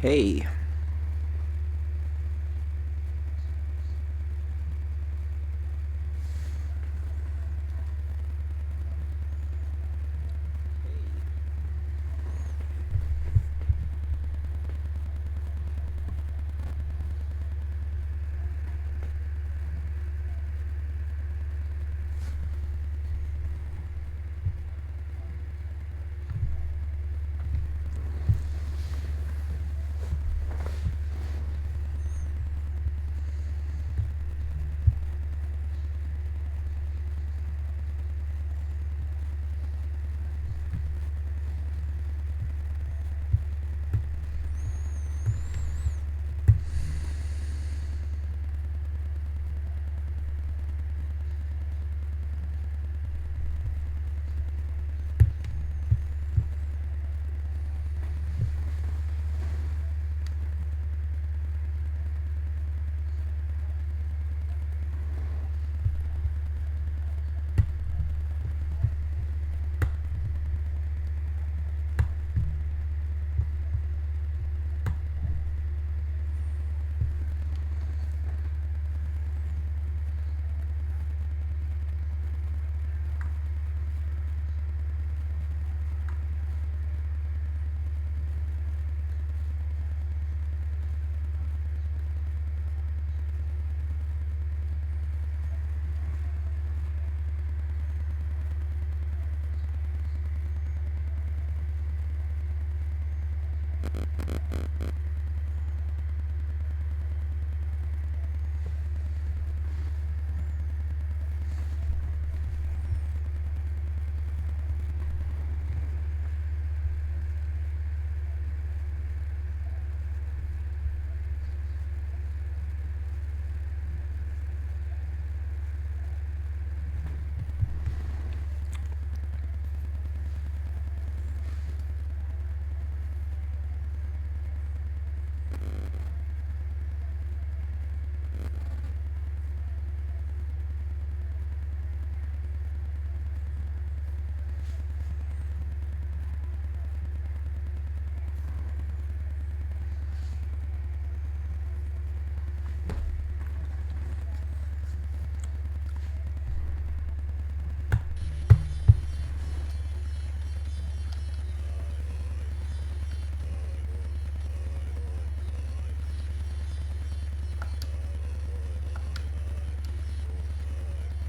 Hey.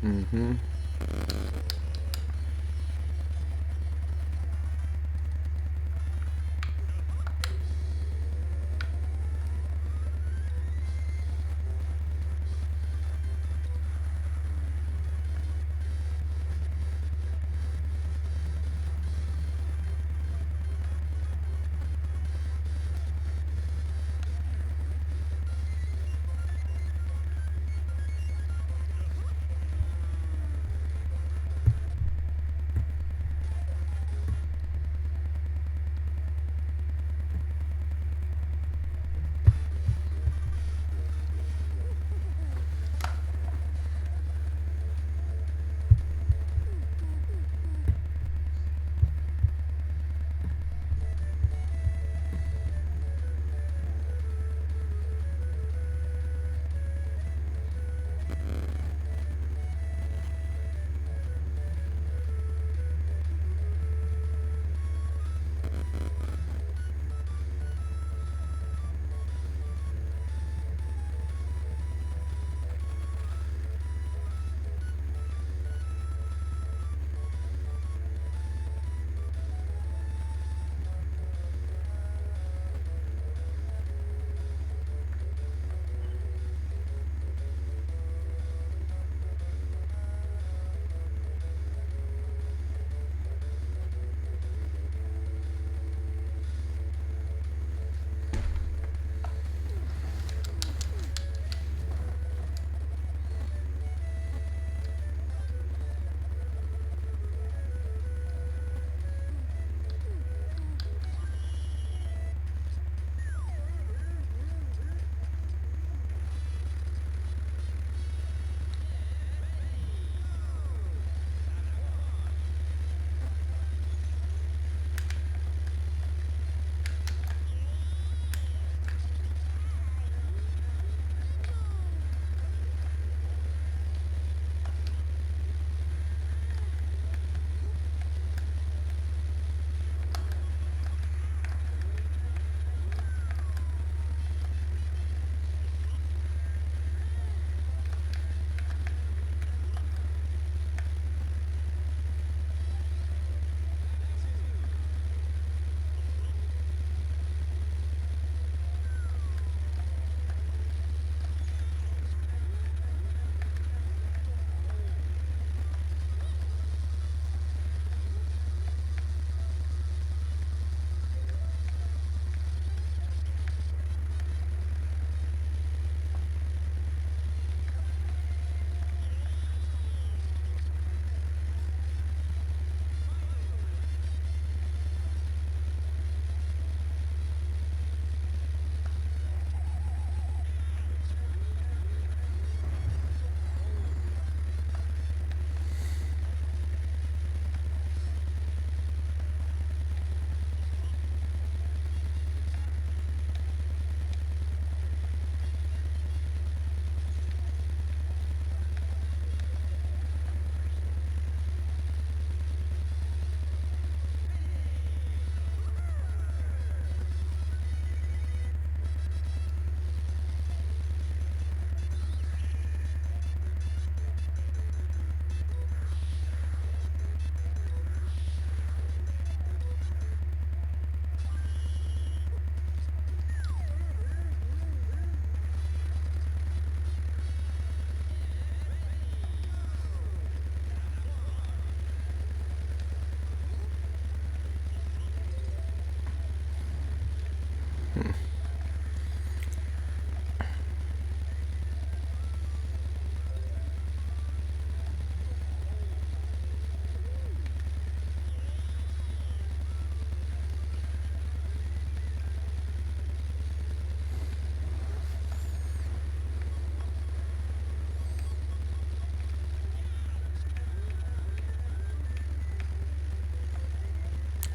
Mm-hmm.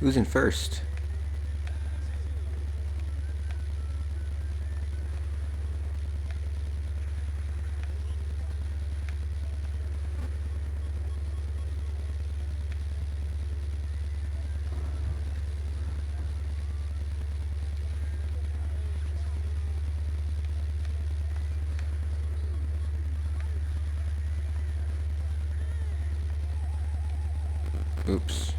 Who's in first? Oops.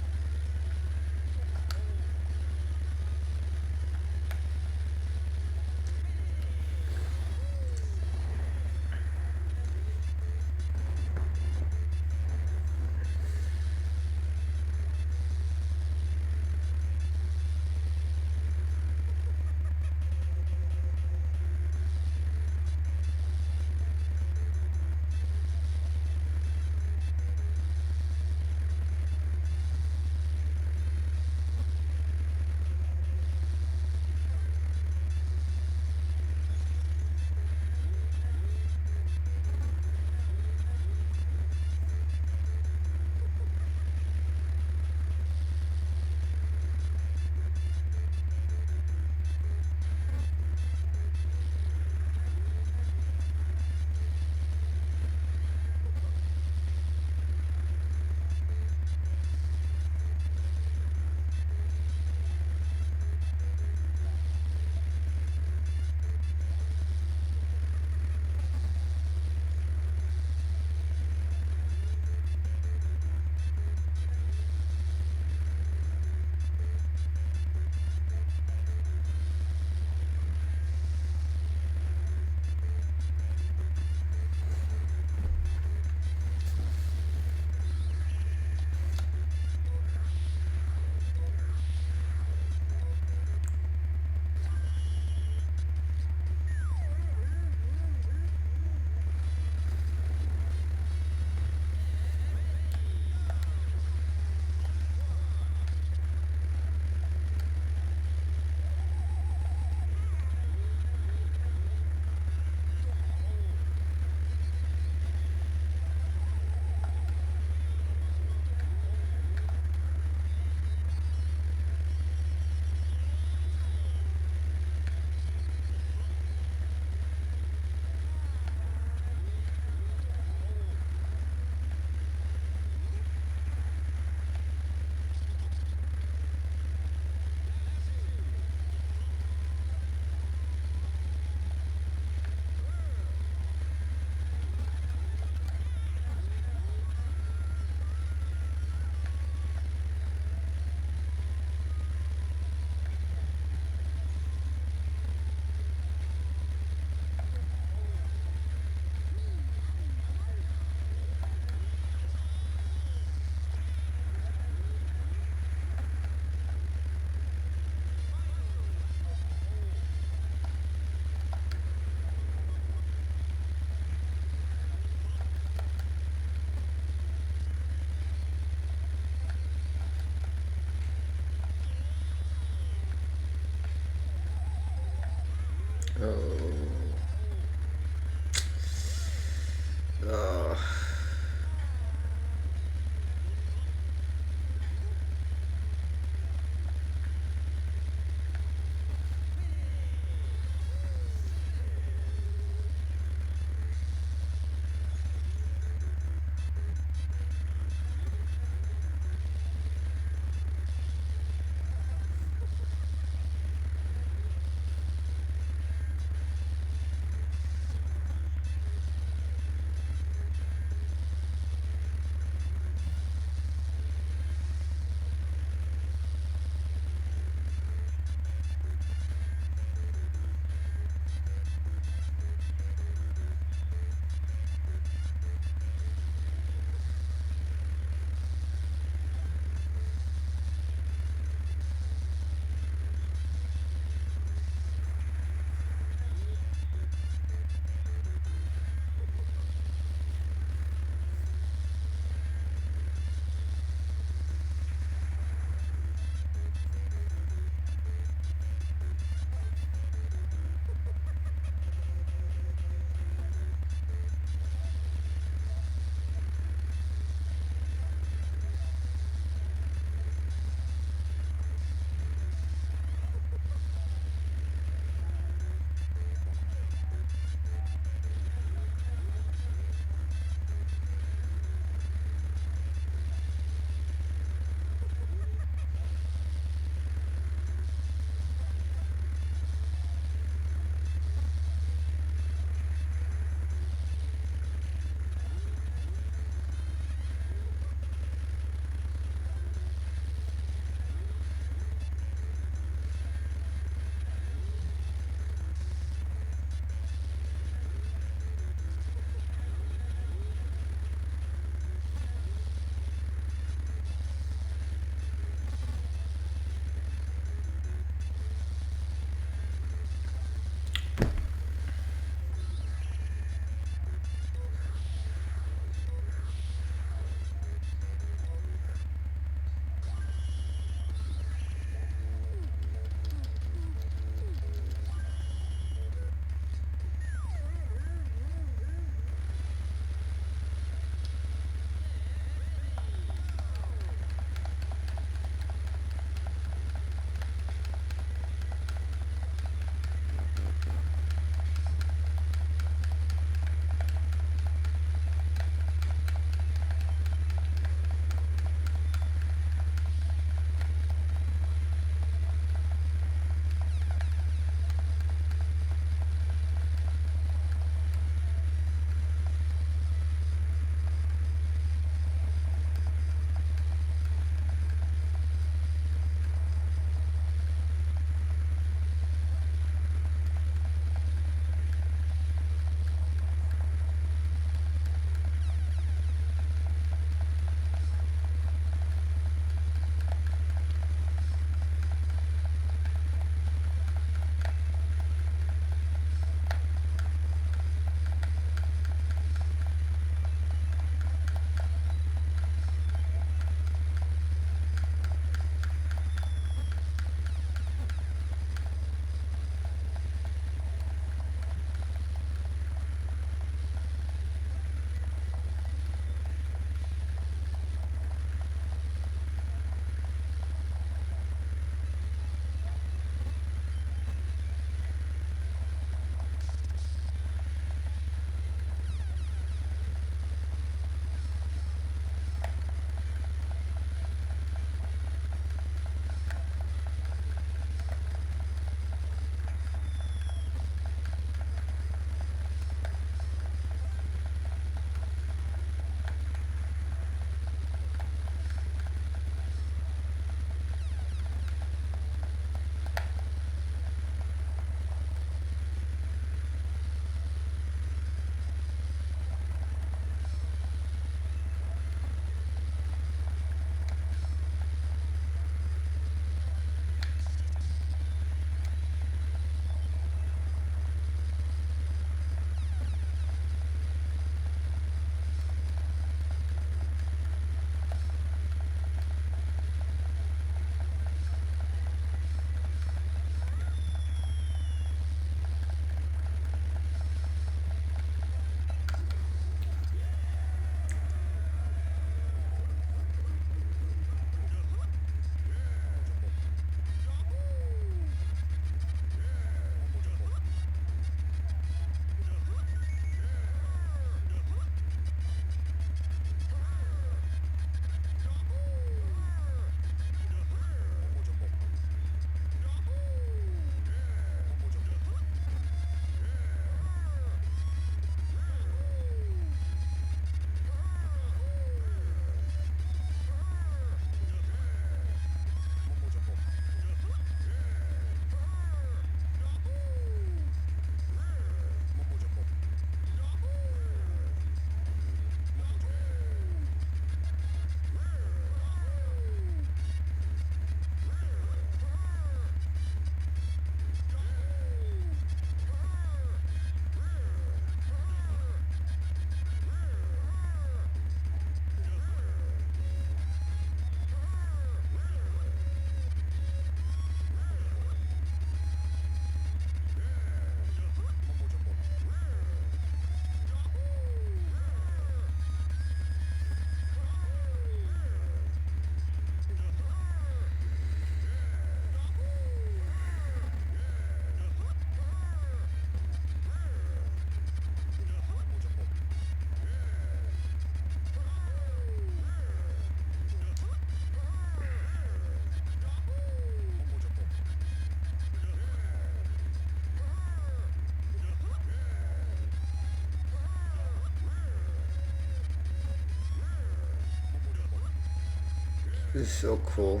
This is so cool.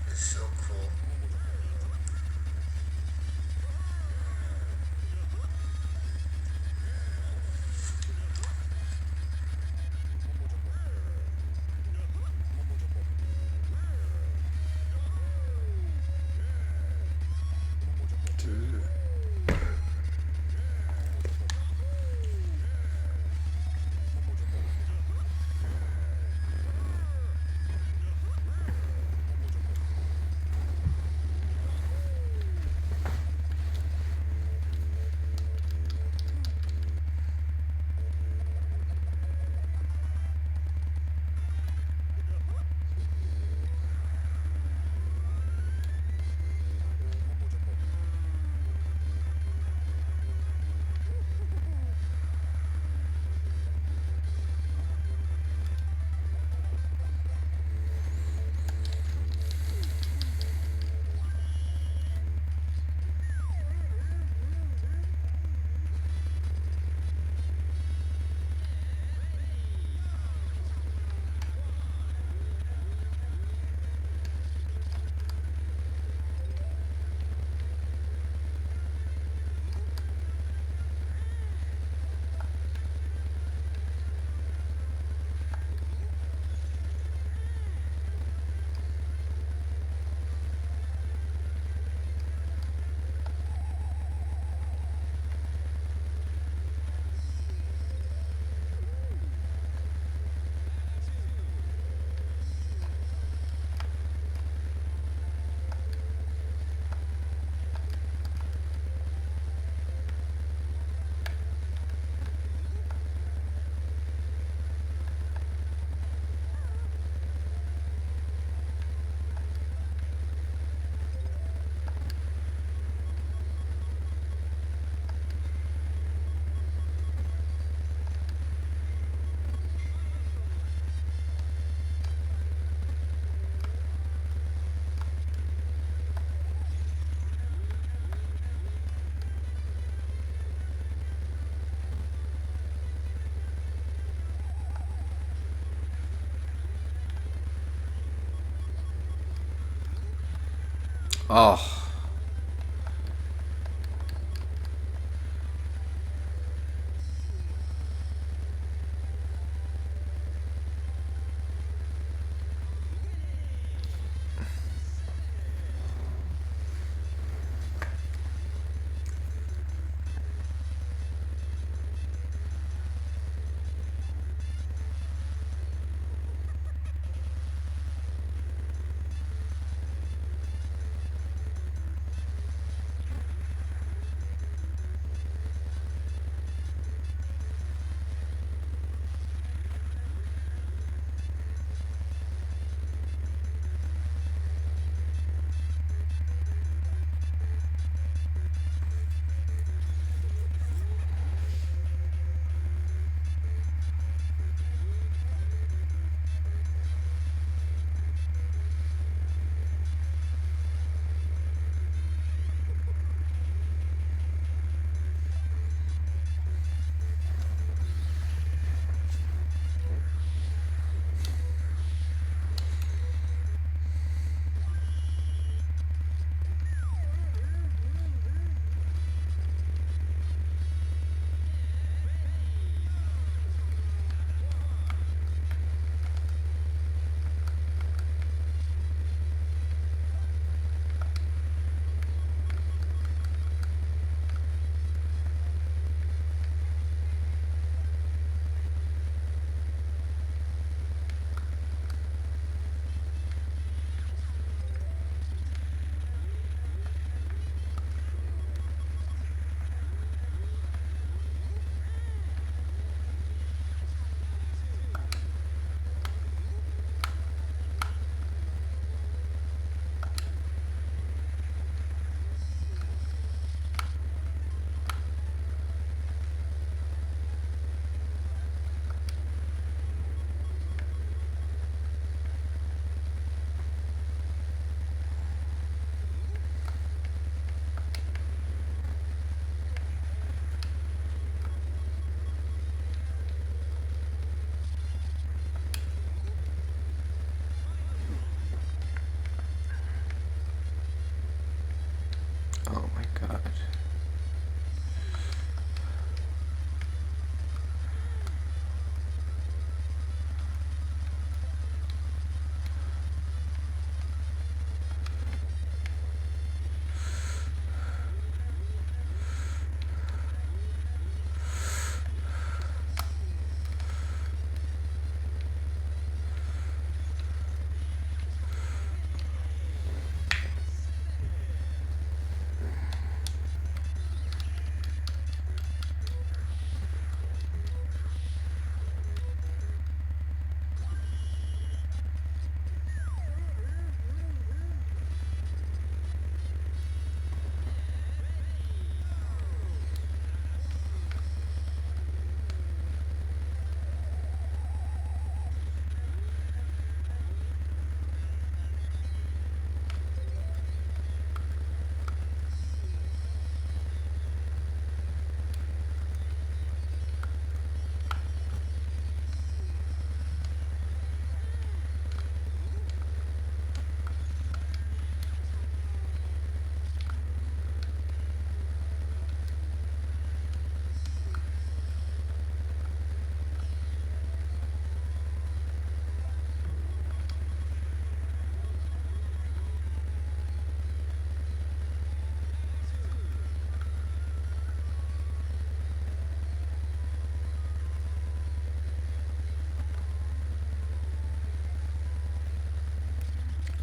This is so cool. Oh.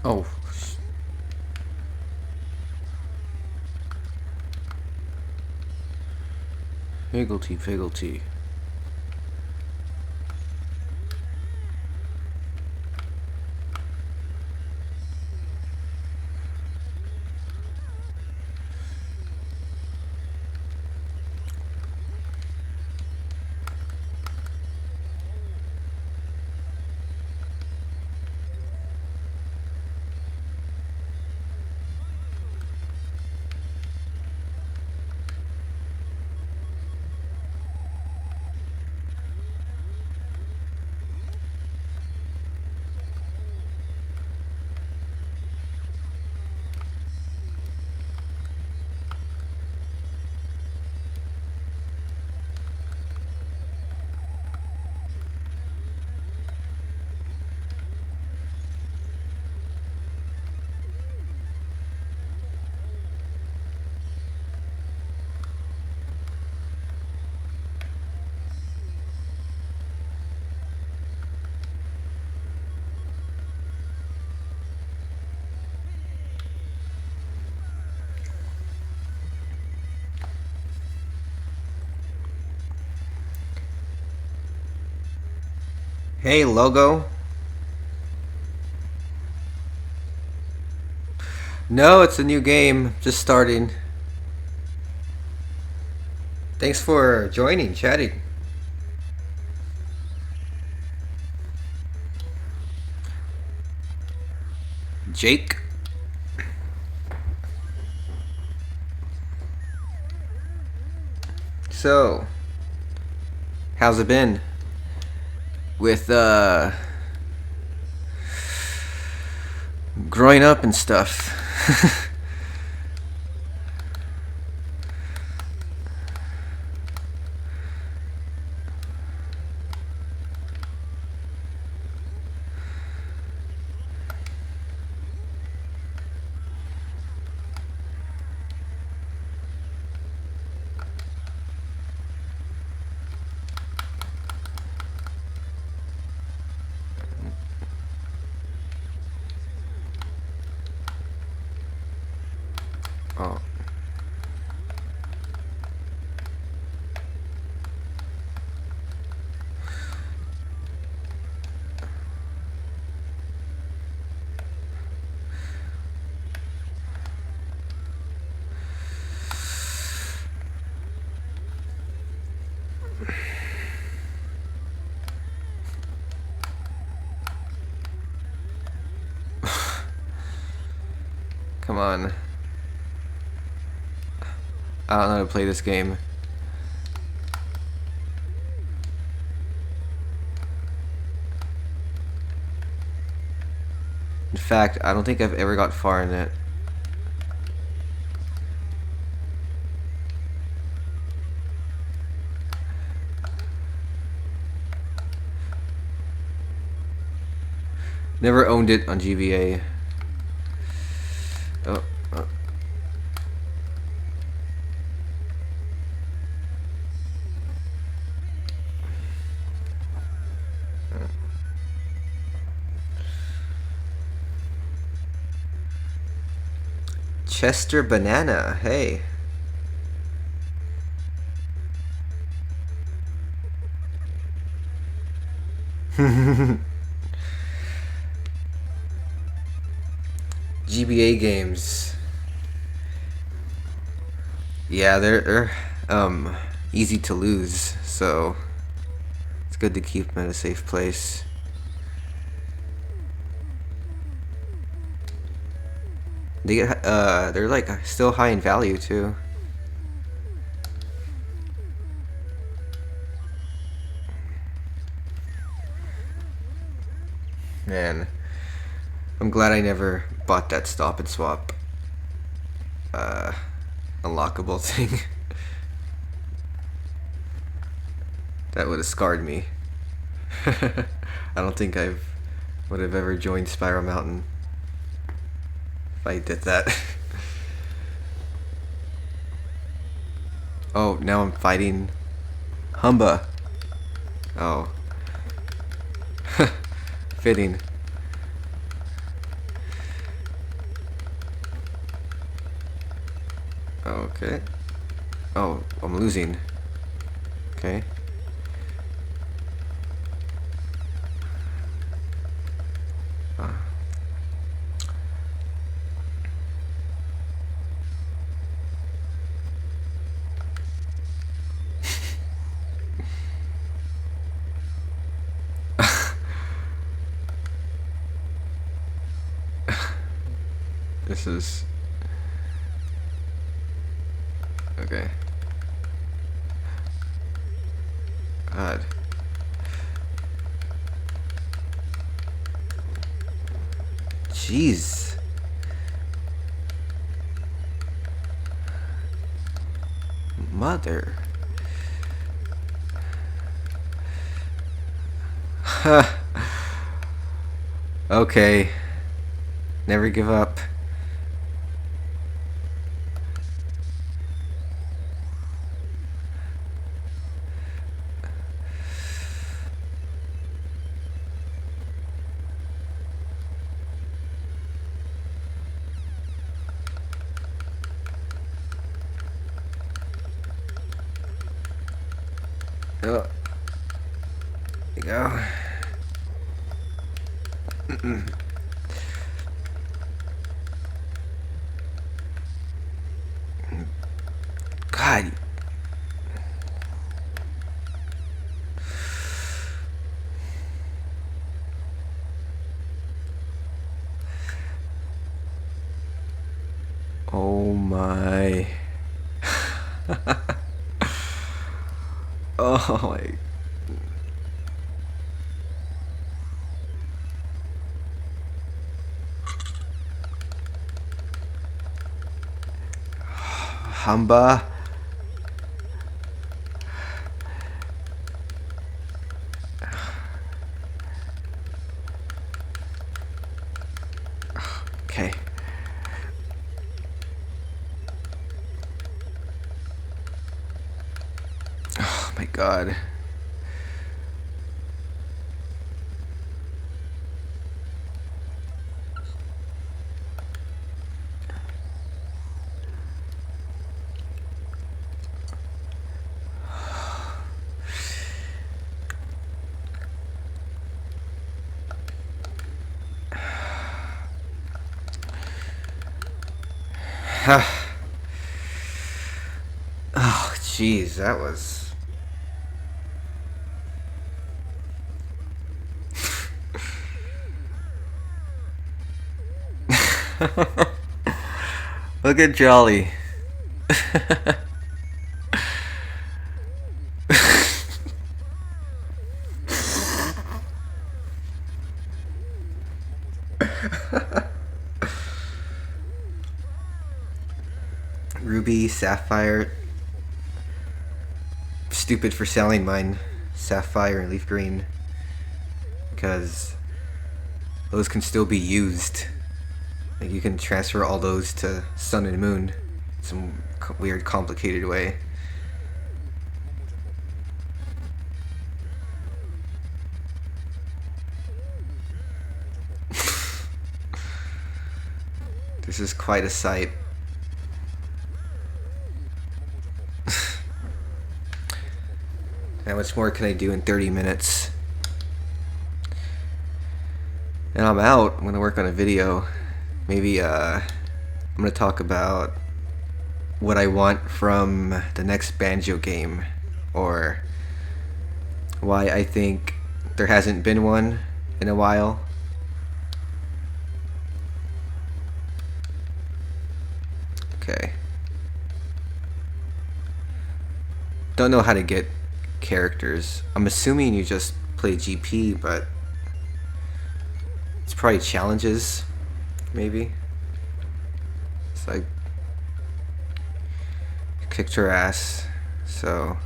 Oh. Higglety pigglety. Hey, logo. No, it's a new game. Just starting. Thanks for joining, chatting. Jake. So, how's it been? With growing up and stuff. Oh. Come on. I don't know how to play this game. In fact, I don't think I've ever got far in it. Never owned it on GBA. Oh. Chester Banana, hey. GBA games. Yeah, they're easy to lose, so it's good to keep them at a safe place. They get they're like still high in value too. Man, I'm glad I never bought that stop and swap unlockable thing. That would have scarred me. I don't think I would have ever joined Spiral Mountain if I did that. Oh, now I'm fighting Humba. Oh. Fitting. Okay. Oh, I'm losing. Okay. This is... Okay. God. Jeez. Mother. Okay. Never give up. Oh. There you go. God. Oh my. Oh my. Hamba. Okay. Oh my god. Oh, jeez, that was... Look at Jolly. Ruby, Sapphire. Stupid for selling mine. Sapphire and Leaf Green. Because those can still be used. Like you can transfer all those to Sun and Moon. Some weird, complicated way. This is quite a sight. How much more can I do in 30 minutes? And I'm out. I'm gonna work on a video. Maybe I'm gonna talk about what I want from the next Banjo game, or why I think there hasn't been one in a while. Okay. Don't know how to get characters. I'm assuming you just play GP, but it's probably challenges, maybe. It's like kicked her ass, so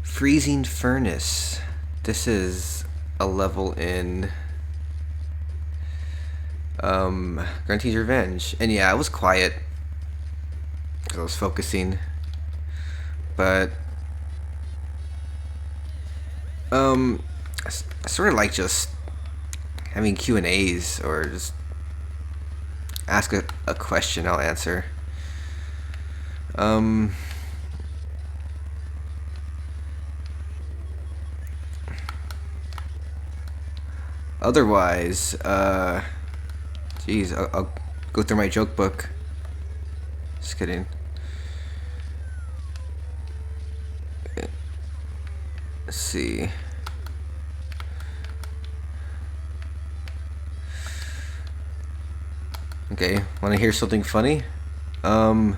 Freezing Furnace. This is a level in Grunty's Revenge. And yeah, I was quiet because I was focusing. But I sort of like just having Q&As or just ask a question, I'll answer. Otherwise, geez, I'll go through my joke book. Just kidding. Let's see. Okay, want to hear something funny? Have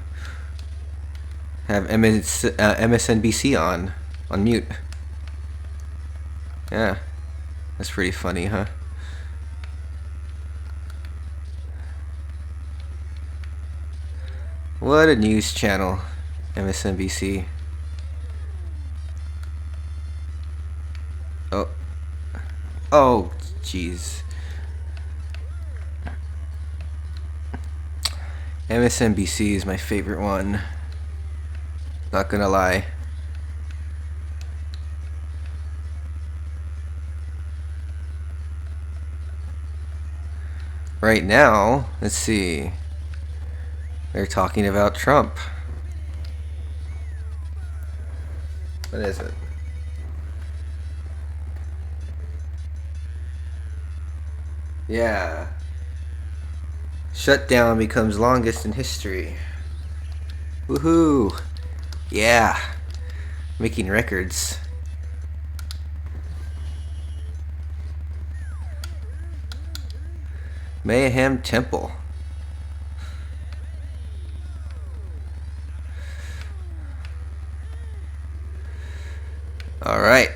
MSNBC on mute. Yeah, that's pretty funny, huh? What a news channel, MSNBC. Oh, oh, jeez. MSNBC is my favorite one. Not gonna lie. Right now, let's see. They're talking about Trump. What is it? Yeah. Shutdown becomes longest in history. Woohoo! Yeah. Making records. Mayhem Temple. Alright.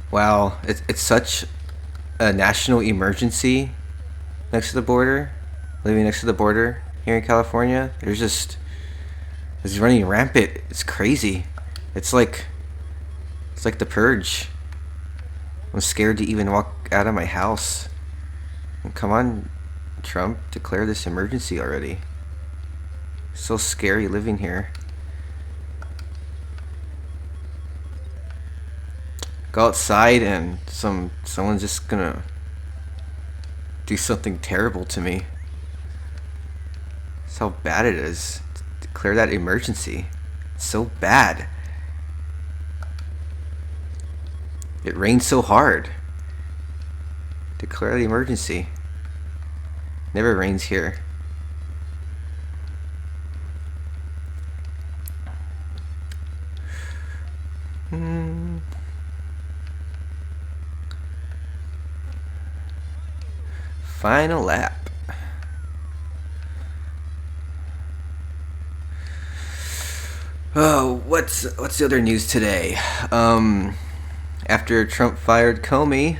Wow, it's such a national emergency next to the border, living next to the border here in California. It's running rampant. It's crazy. It's like the purge. I'm scared to even walk out of my house. Come on, Trump, declare this emergency already. So scary living here. Go outside and someone's just gonna do something terrible to me. That's how bad it is. Declare that emergency. It's so bad. It rains so hard. Declare the emergency. Never rains here. Final lap. Oh, what's the other news today? After Trump fired Comey,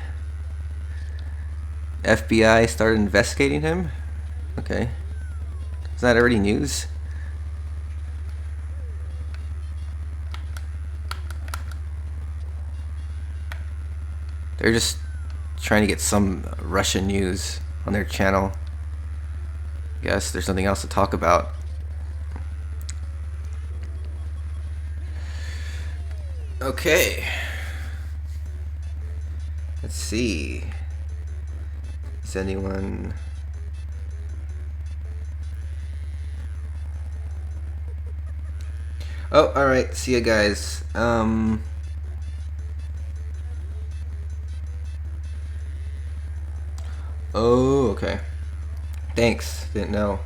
FBI started investigating him. Okay, is that already news? They're just trying to get some Russian news on their channel. Guess there's nothing else to talk about. Okay. Let's see. Is anyone... Oh, alright. See you guys. Oh, okay. Thanks. Didn't know.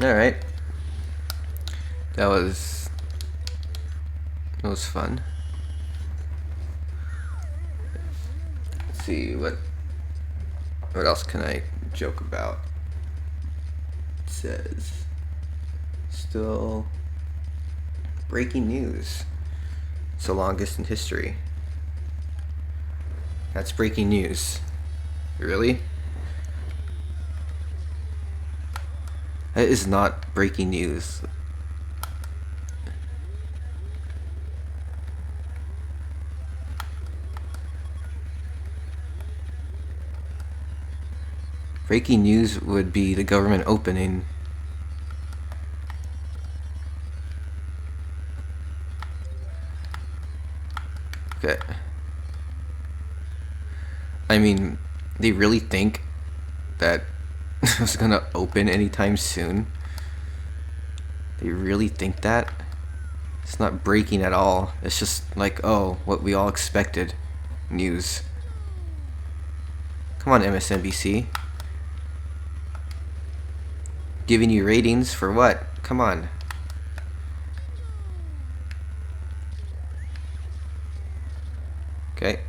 Alright. That was fun. Let's see, what else can I joke about? It says still breaking news. It's the longest in history. That's breaking news. Really? That is not breaking news. Breaking news would be the government opening. Okay. I mean, they really think that it was gonna open anytime soon? They really think that? It's not breaking at all. It's just like, oh, what we all expected. News. Come on, MSNBC. Giving you ratings for what? Come on. Okay.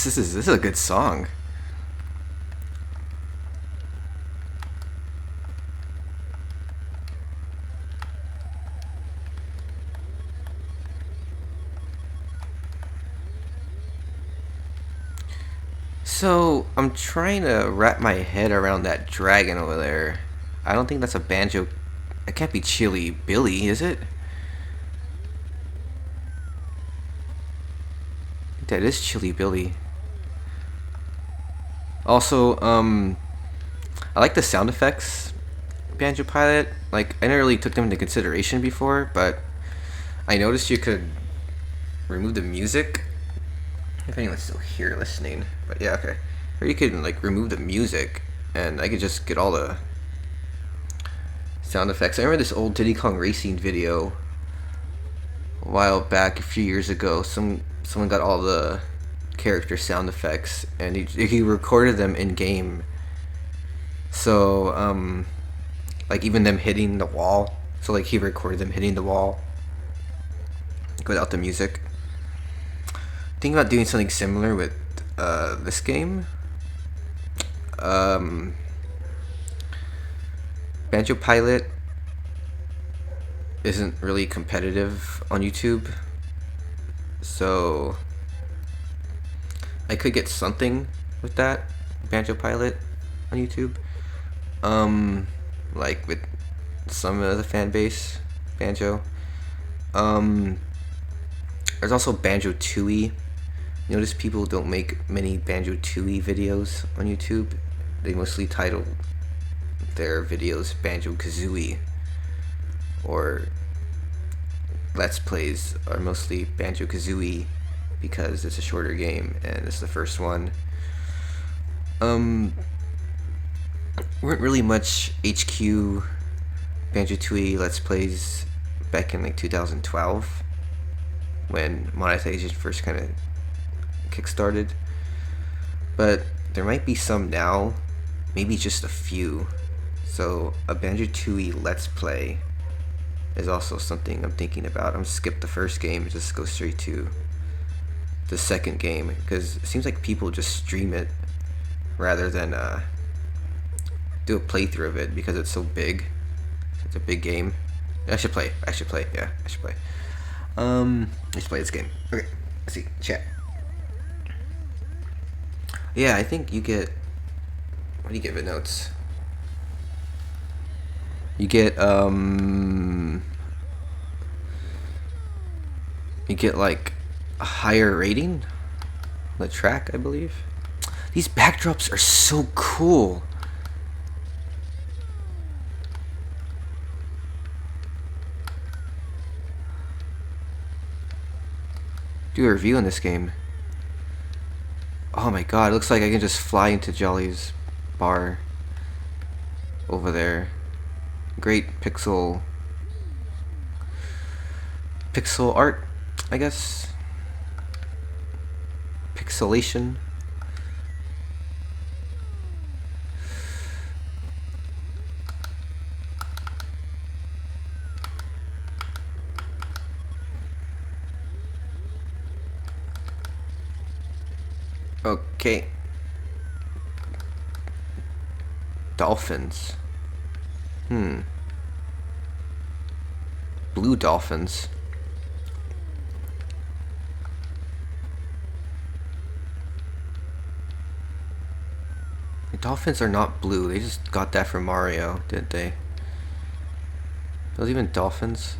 This is a good song. So, I'm trying to wrap my head around that dragon over there. I don't think that's a banjo. It can't be Chili Billy, is it? I think that is Chili Billy. Also, I like the sound effects, Banjo Pilot. Like, I never really took them into consideration before, but I noticed you could remove the music. If anyone's still here listening, but yeah, okay. Or you could like remove the music, and I could just get all the sound effects. I remember this old Diddy Kong Racing video a while back, a few years ago. Someone got all the character sound effects, and he recorded them in game. So like even them hitting the wall. So like he recorded them hitting the wall without the music. Thinking about doing something similar with this game. Banjo Pilot isn't really competitive on YouTube, so I could get something with that Banjo Pilot on YouTube. Like with some of the fan base, Banjo. There's also Banjo Tooie. Notice people don't make many Banjo Tooie videos on YouTube. They mostly title their videos Banjo Kazooie, or Let's Plays are mostly Banjo Kazooie because it's a shorter game and it's the first one. Weren't really much HQ Banjo Tooie Let's Plays back in like 2012 when monetization first kind of kickstarted, but there might be some now, maybe just a few. So a Banjo Tooie Let's Play is also something I'm thinking about. I'm gonna skip the first game and just go straight to the second game, because it seems like people just stream it rather than do a playthrough of it because it's so big. It's a big game. I should play. Yeah, I should play. Let's play this game. Okay, let's see. Chat. Yeah, I think you get. What do you give it notes? You get like a higher rating on the track, I believe. These backdrops are so cool. Do a review on this game. Oh my god, it looks like I can just fly into Jolly's bar over there. Great pixel art, I guess. Pixelation. Okay. Dolphins. Blue dolphins. The dolphins are not blue. They just got that from Mario, didn't they? Those even dolphins?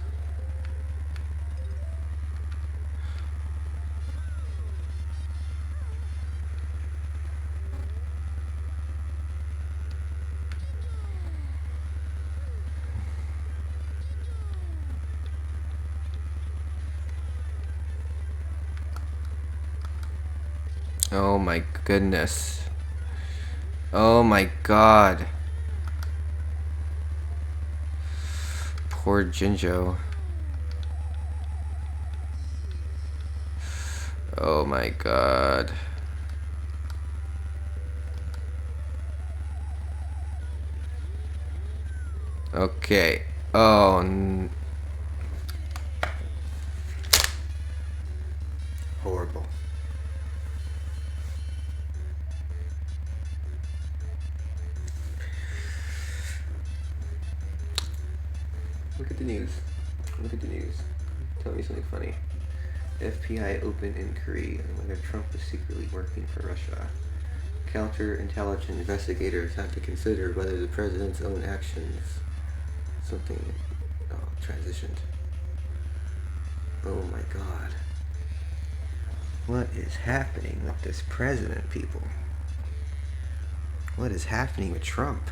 Oh my goodness. Oh my god. Poor Jinjo. Oh my god. Okay. Oh. Horrible. Look at the news. Look at the news. Tell me something funny. FBI open inquiry on whether Trump was secretly working for Russia. Counterintelligence investigators have to consider whether the president's own actions. Something. Oh, transitioned. Oh my god. What is happening with this president, people? What is happening with Trump?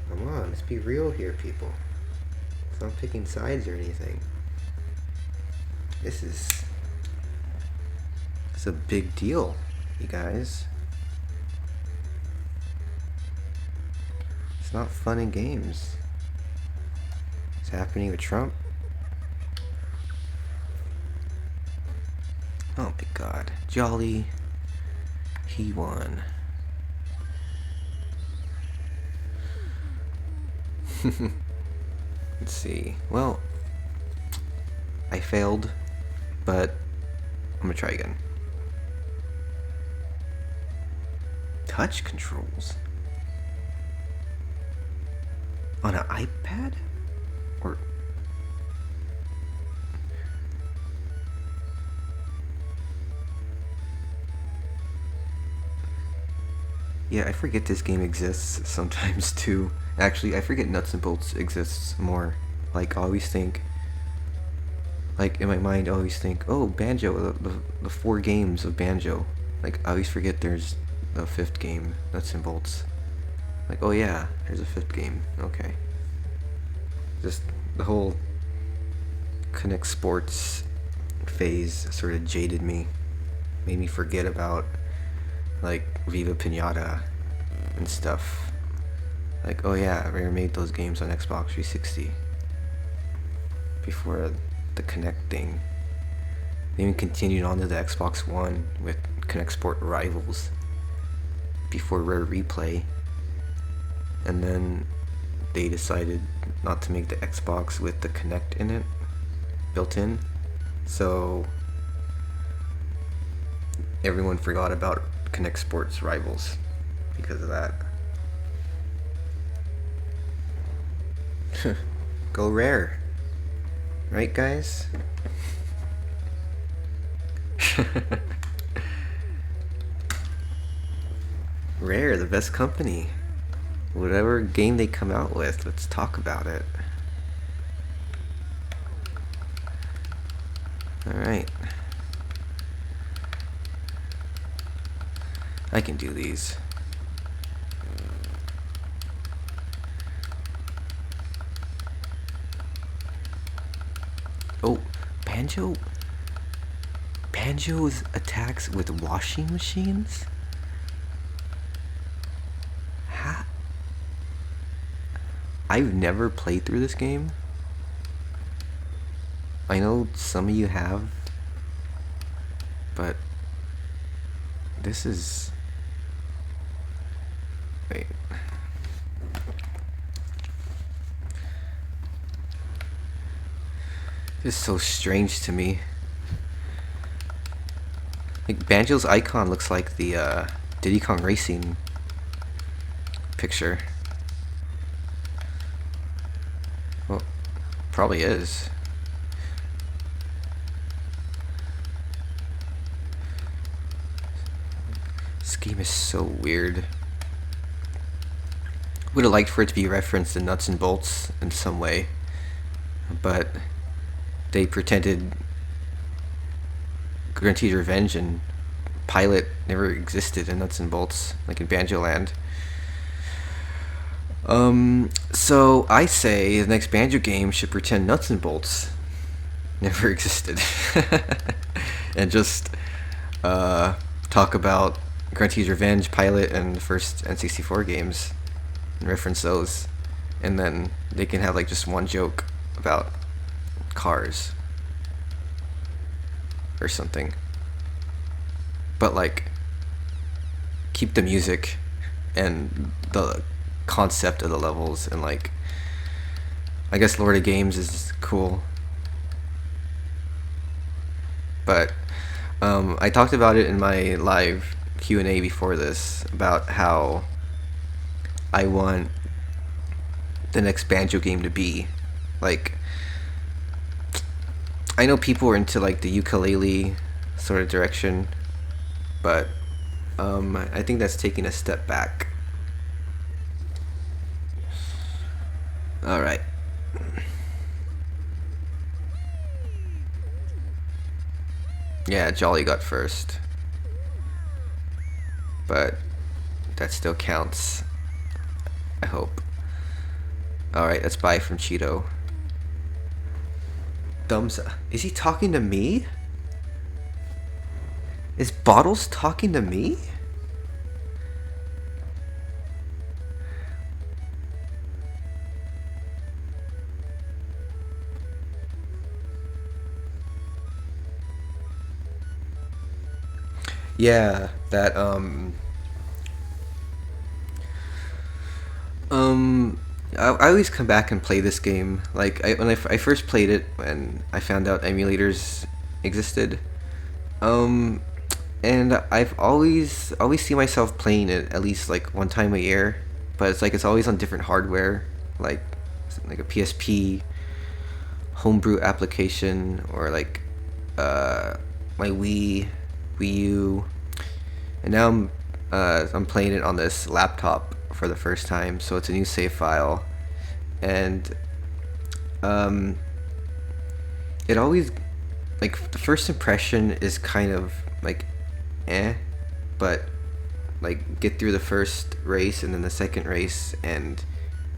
Come on, let's be real here, people. It's not picking sides or anything. It's a big deal, you guys. It's not fun and games. It's happening with Trump. Oh my god. Jolly. He won. Let's see. Well, I failed, but I'm gonna try again. Touch controls? On an iPad? Or... Yeah, I forget this game exists sometimes too. Actually, I forget Nuts and Bolts exists more. Like, I always think... Like, in my mind, I always think, oh, Banjo, the 4 games of Banjo. Like, I always forget there's a 5th game, Nuts and Bolts. Like, oh yeah, there's a 5th game. Okay. Just the whole Connect Sports phase sort of jaded me. Made me forget about, like, Viva Pinata and stuff. Like, oh yeah, Rare made those games on Xbox 360 before the Connect thing. They even continued on to the Xbox One with Connect Sport Rivals before Rare Replay, and then they decided not to make the Xbox with the Connect in it, built in, so everyone forgot about Connect Sports Rivals because of that. Go Rare. Right, guys? Rare, the best company. Whatever game they come out with, let's talk about it. Alright. I can do these. Oh, Banjo? Banjo's attacks with washing machines? Ha? I've never played through this game. I know some of you have, but this is... Wait. This is so strange to me. Like, Banjo's icon looks like the Diddy Kong Racing picture. Well, probably is. This game is so weird. Would have liked for it to be referenced in Nuts and Bolts in some way, but they pretended Guaranteed Revenge and Pilot never existed in Nuts and Bolts, like in Banjo Land. So I say the next Banjo game should pretend Nuts and Bolts never existed, and just talk about Guaranteed Revenge, Pilot, and the first N64 games, and reference those, and then they can have like just one joke about cars or something, but like keep the music and the concept of the levels, and like I guess Lord of Games is cool, but I talked about it in my live Q&A before this about how I want the next Banjo game to be. Like, I know people are into like the ukulele sort of direction, but I think that's taking a step back. Alright. Yeah, Jolly got first, but that still counts, I hope. Alright, that's bye from Cheeto. Thumbs up. Is he talking to me? Is Bottles talking to me? Yeah, that I always come back and play this game. Like when I first played it, when I found out emulators existed, and I've always see myself playing it at least like one time a year, but it's like it's always on different hardware, like a PSP homebrew application, or like my Wii U, and now I'm playing it on this laptop for the first time, so it's a new save file, and it always, like, the first impression is kind of like but like get through the first race and then the second race, and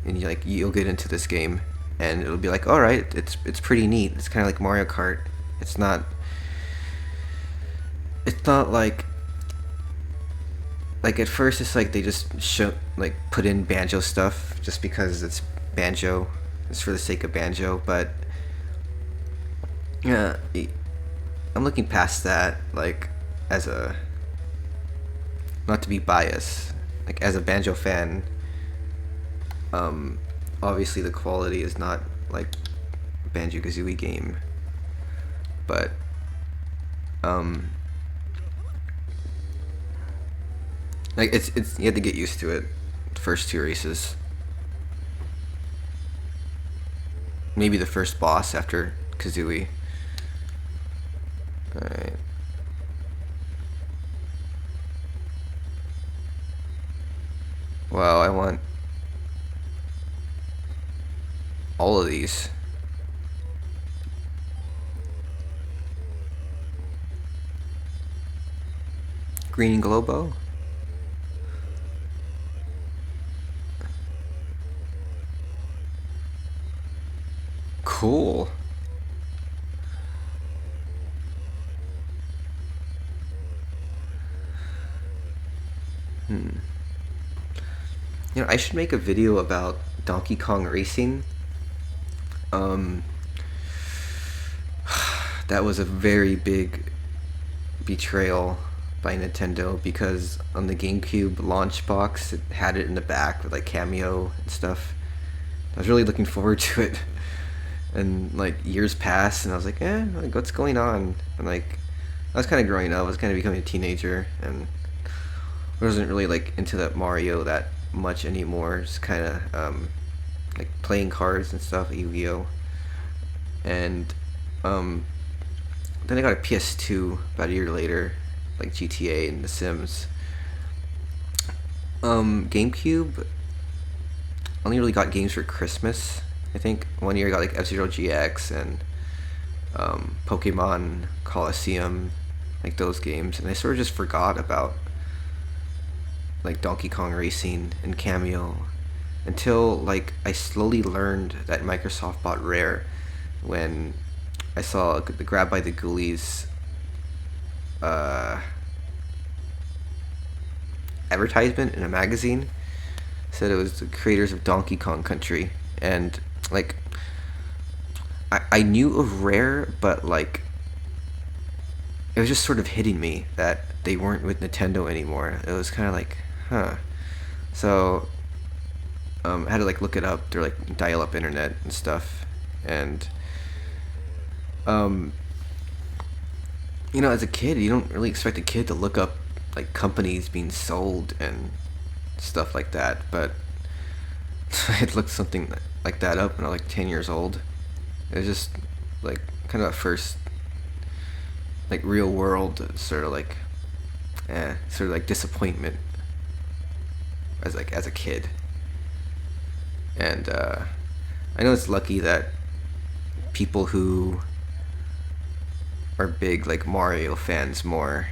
you like you'll get into this game and it'll be like, all right, it's pretty neat. It's kind of like Mario Kart. It's not like at first it's like they just put in Banjo stuff just because it's Banjo, it's for the sake of Banjo, but yeah, I'm looking past that, like, as a, not to be biased, like as a Banjo fan, obviously the quality is not like Banjo-Kazooie game, but like it's you have to get used to it. The first two races, maybe the first boss after Kazooie. All right. Wow, I want all of these. Green Globo. Cool. You know, I should make a video about Donkey Kong Racing. That was a very big betrayal by Nintendo, because on the GameCube launch box it had it in the back with like Cameo and stuff. I was really looking forward to it, and like years passed and I was like, like, what's going on? And like I was kind of growing up, I was kind of becoming a teenager, and I wasn't really like into that Mario that much anymore. Just kind of like playing cards and stuff, Yu-Gi-Oh, and then I got a PS2 about a year later, like GTA and The Sims. GameCube only really got games for Christmas. I think one year I got like F-Zero GX and Pokemon Coliseum, like those games, and I sort of just forgot about like Donkey Kong Racing and Cameo until like I slowly learned that Microsoft bought Rare when I saw the Grab by the Ghoulies uh, advertisement in a magazine. Said it was the creators of Donkey Kong Country, and like I knew of Rare, but like it was just sort of hitting me that they weren't with Nintendo anymore. It was kind of like, huh. So I had to like look it up. They're like dial-up internet and stuff, and um, as a kid, you don't really expect a kid to look up like companies being sold and stuff like that. But I had looked something like that up when I was like 10 years old. It was just like kind of a first like real world sort of like disappointment as a kid. And I know it's lucky that people who are big like Mario fans more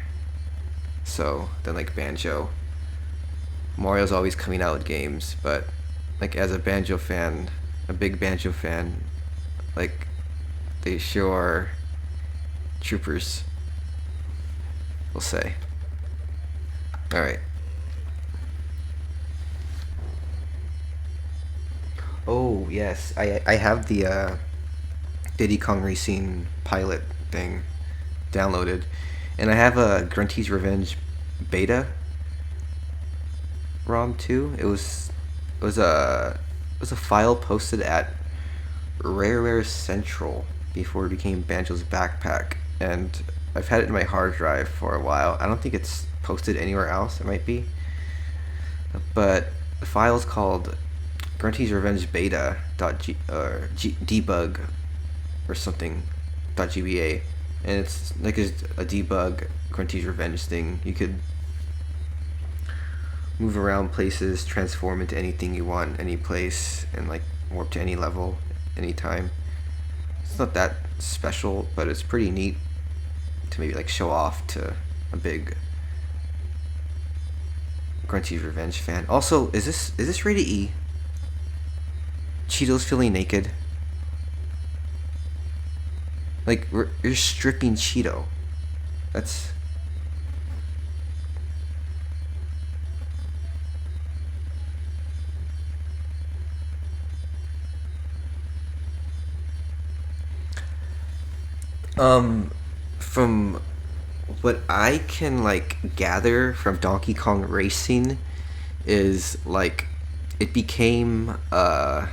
so than like Banjo. Mario's always coming out with games, but like as a Banjo fan, a big Banjo fan, like they sure are troopers, we'll say. Alright. Oh yes, I have the Diddy Kong Racing pilot thing downloaded, and I have a Grunty's Revenge beta ROM too. It was a file posted at Rare Central before it became Banjo's Backpack, and I've had it in my hard drive for a while. I don't think it's posted anywhere else. It might be, but the file is called Grunty's Revenge Beta debug or something .gba, and it's like a debug Grunty's Revenge thing. You could move around places, transform into anything you want, any place, and like warp to any level, anytime. It's not that special, but it's pretty neat to maybe like show off to a big Grunty's Revenge fan. Also, is this rated E? Cheeto's feeling naked. Like you're stripping Cheeto. That's from what I can like gather from Donkey Kong Racing is like it became the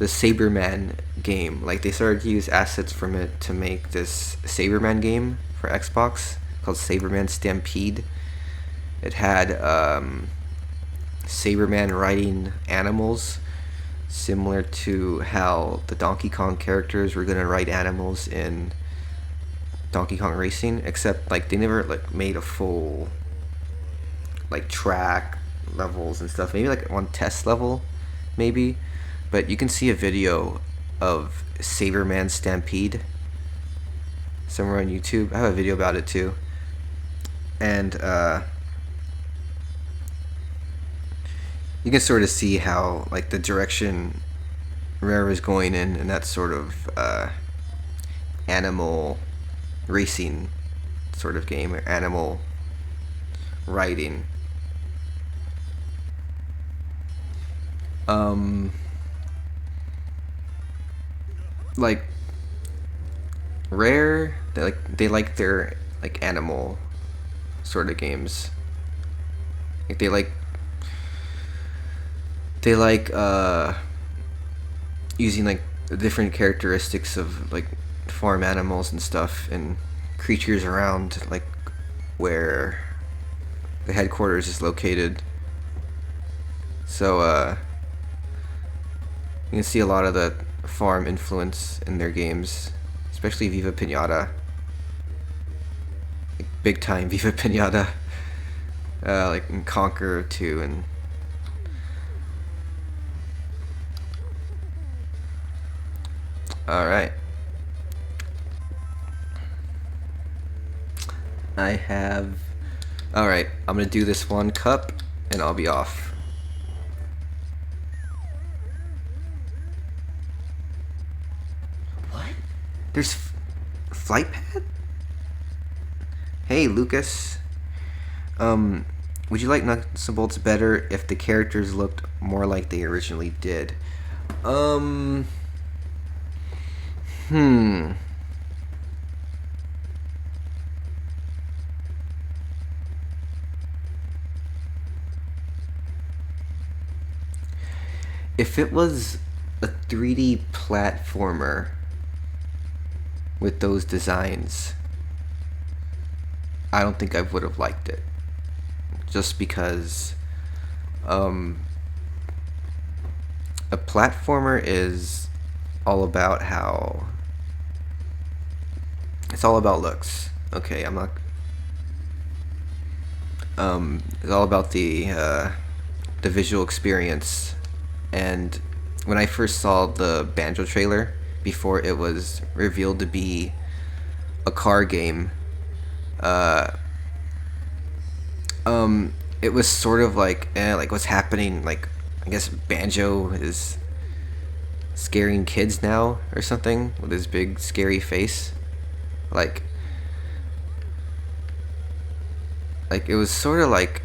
Saberman game. Like they started to use assets from it to make this Saberman game for Xbox called Saberman Stampede. It had Saberman riding animals, similar to how the Donkey Kong characters were gonna ride animals in Donkey Kong Racing, except like they never like made a full like track levels and stuff. Maybe like one test level, maybe. But you can see a video of Saberman Stampede somewhere on YouTube. I have a video about it too, and you can sort of see how like the direction Rare is going in, and that sort of animal racing sort of game, or animal riding. Like Rare, they like their like animal sort of games. Like they like using like the different characteristics of like farm animals and stuff and creatures around like where the headquarters is located. So you can see a lot of the farm influence in their games, especially Viva Pinata. Like big time Viva Pinata. like in Conquer 2 and all right. I have. All right, I'm gonna do this one cup, and I'll be off. What? There's flight pad? Hey, Lucas. Would you like Nuts and Bolts better if the characters looked more like they originally did? Hmm. If it was a 3D platformer with those designs, I don't think I would have liked it. Just because a platformer is all about how it's all about looks. Okay, I'm not. It's all about the visual experience. And when I first saw the Banjo trailer, before it was revealed to be a car game, uh, it was sort of like, like what's happening? Like, I guess Banjo is scaring kids now or something with his big scary face. Like, it was sort of like,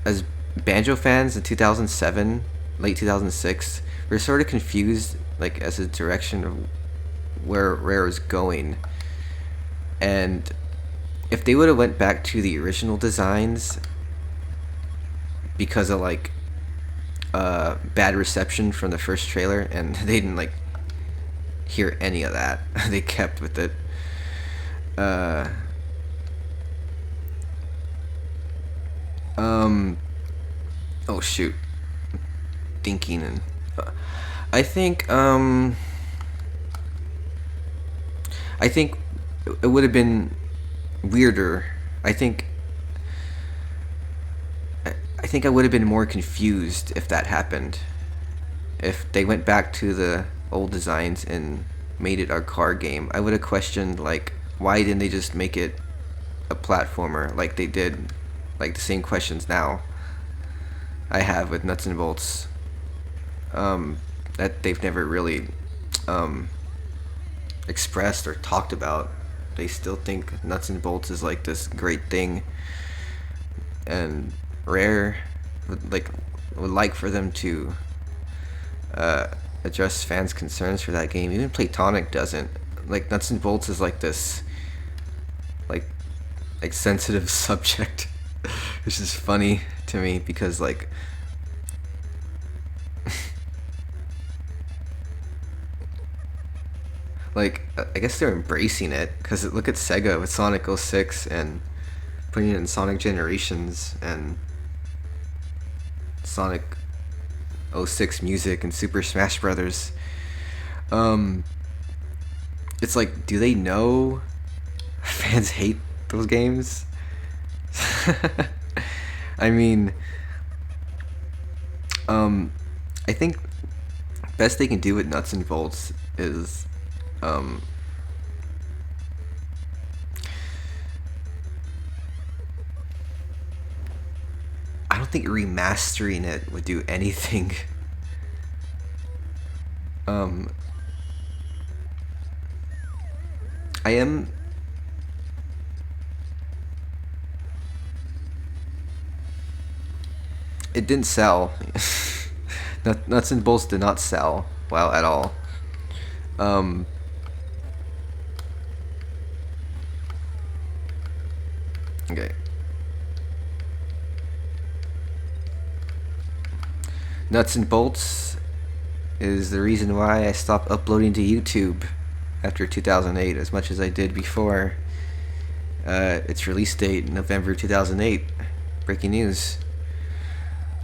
as Banjo fans in 2007, late 2006, we were sort of confused, like, as a direction of where Rare was going. And if they would have went back to the original designs because of like bad reception from the first trailer, and they didn't like hear any of that, they kept with it. Oh shoot, thinking and I think it would have been weirder. I think I would have been more confused if that happened. If they went back to the old designs and made it a car game, I would have questioned like why didn't they just make it a platformer like they did, like the same questions now I have with Nuts and Bolts, that they've never really expressed or talked about. They still think Nuts and Bolts is like this great thing, and Rare would like for them to address fans' concerns for that game. Even Platonic doesn't. Like Nuts and Bolts is like this like sensitive subject, which is funny to me because like like I guess they're embracing it because look at Sega with Sonic 06 and putting it in Sonic Generations and Sonic 06 music and Super Smash Brothers. It's like, do they know fans hate those games? I mean, I think best they can do with Nuts and Bolts is I don't think remastering it would do anything. I am. It didn't sell. Nuts and Bolts did not sell well at all. Okay. Nuts and Bolts is the reason why I stopped uploading to YouTube after 2008 as much as I did before. Its release date, November 2008. Breaking news.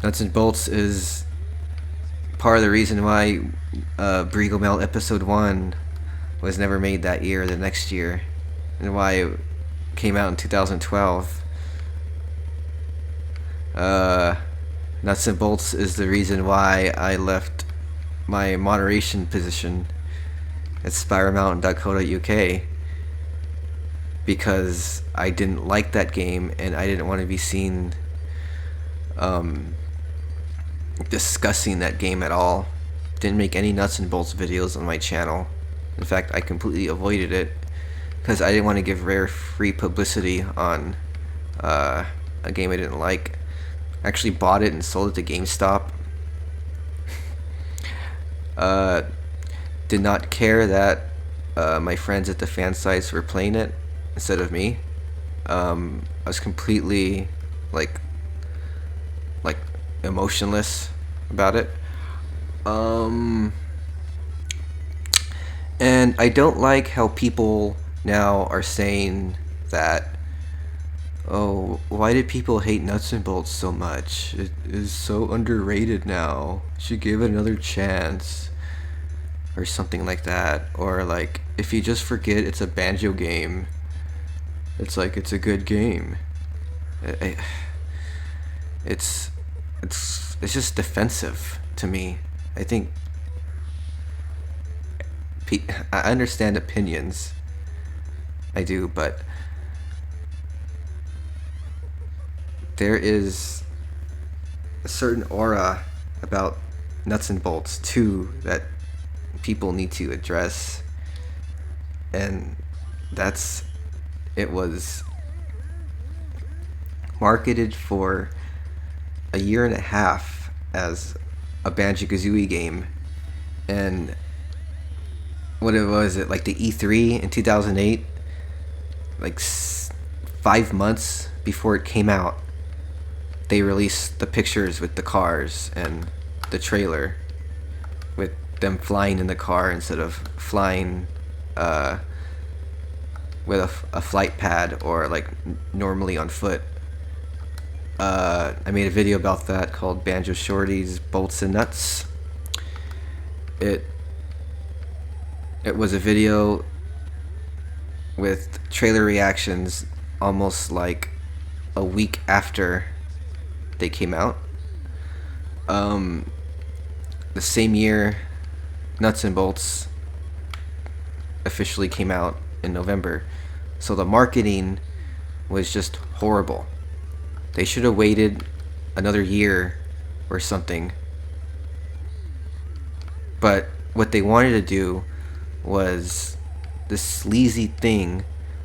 Nuts and Bolts is part of the reason why Briegel Melt Episode 1 was never made that year or the next year, and why it came out in 2012. Uh, Nuts and bolts is the reason why I left my moderation position at spiralmountain.co.uk, because I didn't like that game and I didn't want to be seen discussing that game at all. Didn't make any nuts and bolts videos on my channel. In fact, I completely avoided it because I didn't want to give Rare free publicity on a game I didn't like. I actually bought it and sold it to GameStop. Did not care that my friends at the fan sites were playing it instead of me. I was completely like emotionless about it. And I don't like how people now are saying that, oh, why did people hate Nuts and Bolts so much? It is so underrated now. Should give it another chance. Or something like that. Or like, if you just forget it's a Banjo game, it's like it's a good game. It's just defensive to me. I think I understand opinions. I do, but there is a certain aura about Nuts and Bolts too that people need to address, and it was marketed for a year and a half as a Banjo-Kazooie game, and what it was, it like the E3 in 2008, like 5 months before it came out, they released the pictures with the cars and the trailer with them flying in the car instead of flying with a flight pad or like normally on foot. I made a video about that called Banjo Shorties, Bolts and Nuts. It was a video with trailer reactions almost like a week after they came out. The same year Nuts and Bolts officially came out in November. So the marketing was just horrible. They should have waited another year or something. But what they wanted to do was this sleazy thing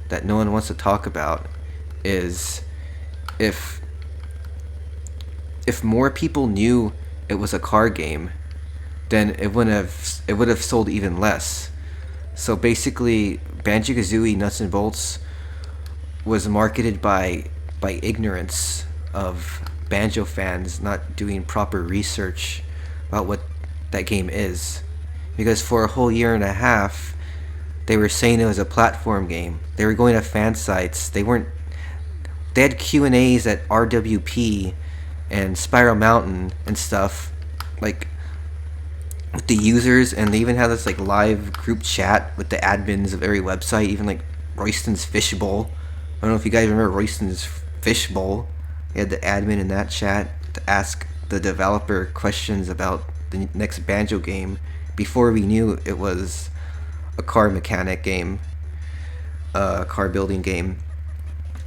that no one wants to talk about, is if more people knew it was a car game, then it would have sold even less. So basically, Banjo-Kazooie Nuts and Bolts was marketed by ignorance of Banjo fans not doing proper research about what that game is. Because for a whole year and a half, they were saying it was a platform game. They were going to fan sites. They had Q&As at RWP and Spiral Mountain and stuff, like with the users, and they even had this like live group chat with the admins of every website, even like Royston's Fishbowl. I don't know if you guys remember Royston's Fishbowl. They had the admin in that chat to ask the developer questions about the next Banjo game before we knew it was a car mechanic game, a car building game.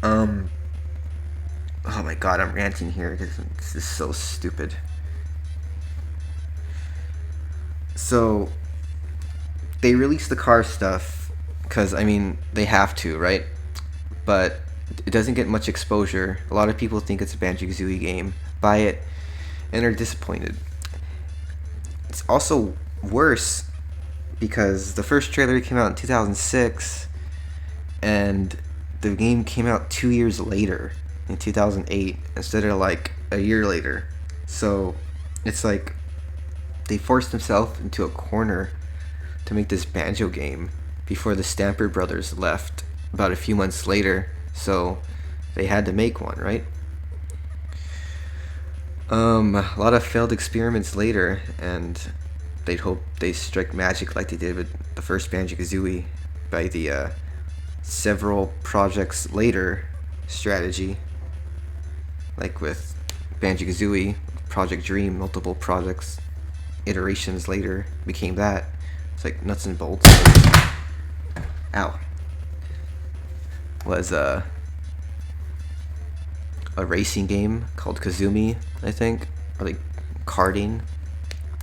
Oh my god, I'm ranting here because this is so stupid. So they released the car stuff because, I mean, they have to, right? But it doesn't get much exposure. A lot of people think it's a Banjo-Kazooie game, buy it, and are disappointed. It's also worse because the first trailer came out in 2006 and the game came out 2 years later in 2008 instead of like a year later. So it's like they forced themselves into a corner to make this Banjo game before the Stamper brothers left about a few months later, so they had to make one, right? A lot of failed experiments later, and they'd hope they strike magic like they did with the first Banjo-Kazooie by the several projects later strategy, like with Banjo-Kazooie, Project Dream, multiple projects, iterations later became that. It's like nuts and bolts. Ow. Was a racing game called Kazumi, I think, or like karting.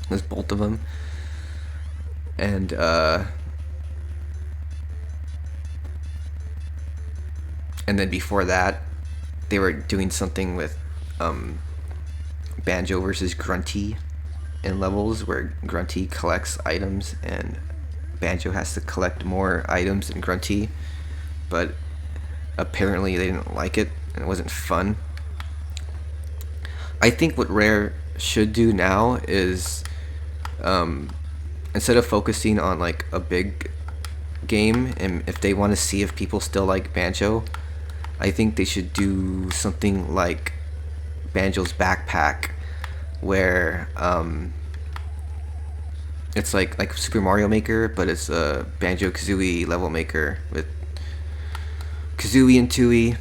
There's both of them, and then before that, they were doing something with Banjo versus Grunty in levels where Grunty collects items and Banjo has to collect more items than Grunty, but apparently they didn't like it and it wasn't fun. I think what Rare should do now is instead of focusing on like a big game, and if they want to see if people still like Banjo, I think they should do something like Banjo's Backpack, where it's like Super Mario Maker, but it's a Banjo-Kazooie level maker with Kazooie and Tooie,